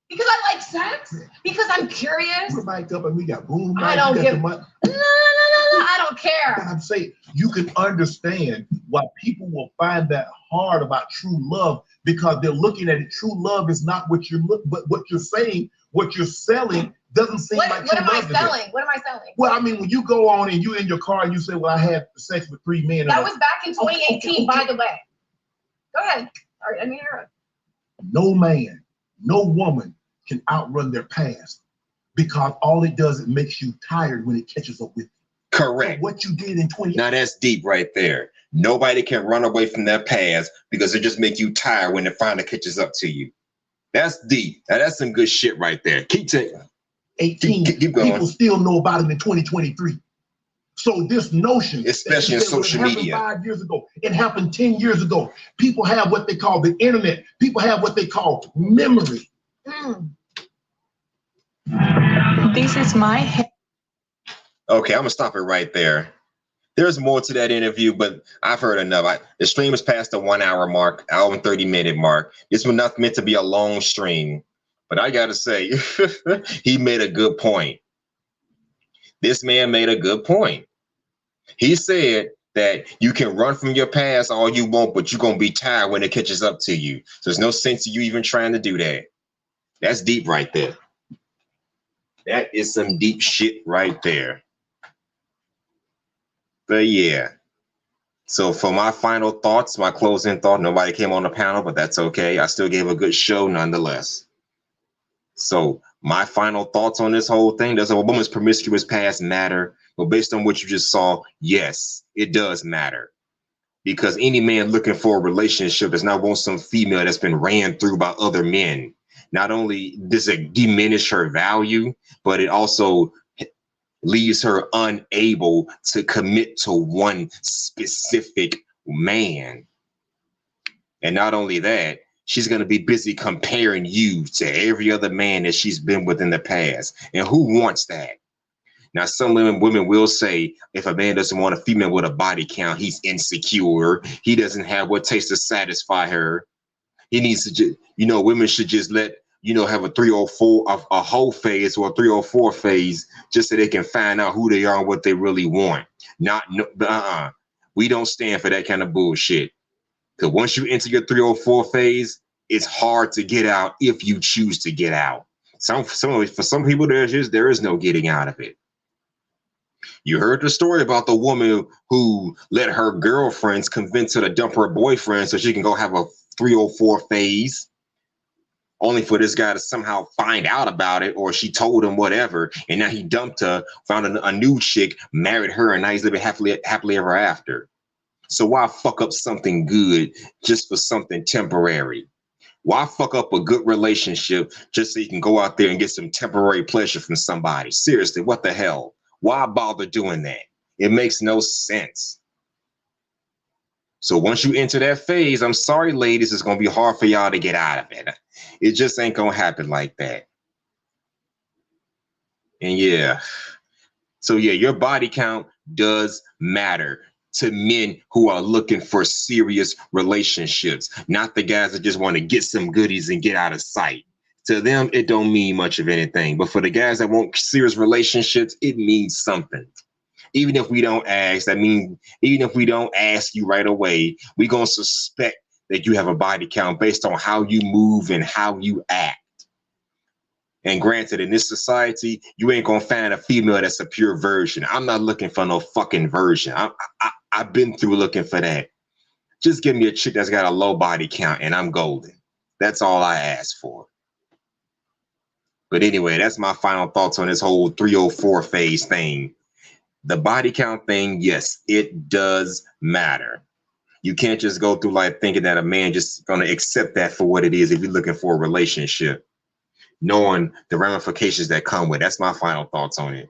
Because I like sex? Because I'm curious? We're mic'd up and we got boom. I don't give. No, I don't care. But I'm saying you can understand why people will find that hard about true love, because they're looking at it. True love is not what you're but what you're saying, what you're selling doesn't seem like true love. What am I selling? What am I selling? Well, I mean, when you go on and you in your car and you say, well, I had sex with 3 men. That was back in 2018, by the way. Go ahead. All right, I mean, no man, no woman can outrun their past, because all it does, it makes you tired when it catches up with you. Correct. So what you did in 20. Now that's deep right there. Nobody can run away from their past because it just make you tired when it finally catches up to you. That's deep. Now that's some good shit right there. Keep taking. 18. Keep going. People still know about it in 2023. So this notion, especially in social media, 5 years ago, it happened 10 years ago. People have what they call the internet. People have what they call memory. This is my head. Okay, I'm gonna stop it right there. There's more to that interview, but I've heard enough. The stream is past the 1 hour mark, hour and 30-minute mark. This was not meant to be a long stream, but I gotta say, he made a good point. This man made a good point. He said that you can run from your past all you want, but you're gonna be tired when it catches up to you. So there's no sense of you even trying to do that. That's deep right there. That is some deep shit right there. But yeah. So for my final thoughts, my closing thought, nobody came on the panel, but that's okay. I still gave a good show nonetheless. So my final thoughts on this whole thing, does a woman's promiscuous past matter? Well, based on what you just saw, yes, it does matter. Because any man looking for a relationship does not want some female that's been ran through by other men. not only does it diminish her value, but it also leaves her unable to commit to one specific man. And not only that, she's going to be busy comparing you to every other man that she's been with in the past. And who wants that? Now, some women will say if a man doesn't want a female with a body count, he's insecure. He doesn't have what takes to satisfy her. He needs to just, women should just let, have a 304, a whole phase or a 304 phase just so they can find out who they are and what they really want. We don't stand for that kind of bullshit. Because once you enter your 304 phase, it's hard to get out if you choose to get out. For some people, there is no getting out of it. You heard the story about the woman who let her girlfriends convince her to dump her boyfriend so she can go have a 304 phase, only for this guy to somehow find out about it, or she told him whatever, and now he dumped her, found a new chick, married her, and now he's living happily ever after. So why fuck up something good just for something temporary? Why fuck up a good relationship just so you can go out there and get some temporary pleasure from somebody? Seriously, what the hell? Why bother doing that? It makes no sense. So once you enter that phase, I'm sorry, ladies, it's going to be hard for y'all to get out of it. It just ain't going to happen like that. And yeah. So yeah, your body count does matter to men who are looking for serious relationships, not the guys that just want to get some goodies and get out of sight. To them, it don't mean much of anything. But for the guys that want serious relationships, it means something. Even if we don't ask, even if we don't ask you right away, we're going to suspect that you have a body count based on how you move and how you act. And granted, in this society, you ain't going to find a female that's a pure virgin. I'm not looking for no fucking virgin. I've been through looking for that. Just give me a chick that's got a low body count and I'm golden. That's all I ask for. But anyway, that's my final thoughts on this whole 304 phase thing. The body count thing, yes, it does matter. You can't just go through life thinking that a man just going to accept that for what it is if you're looking for a relationship, knowing the ramifications that come with it. That's my final thoughts on it.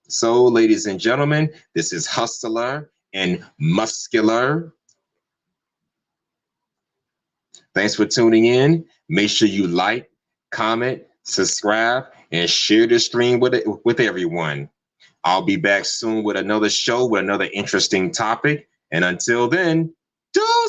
So, ladies and gentlemen, this is Hustler and Muscular. Thanks for tuning in. Make sure you like, comment, subscribe, and share the stream with everyone. I'll be back soon with another show with another interesting topic. And until then, do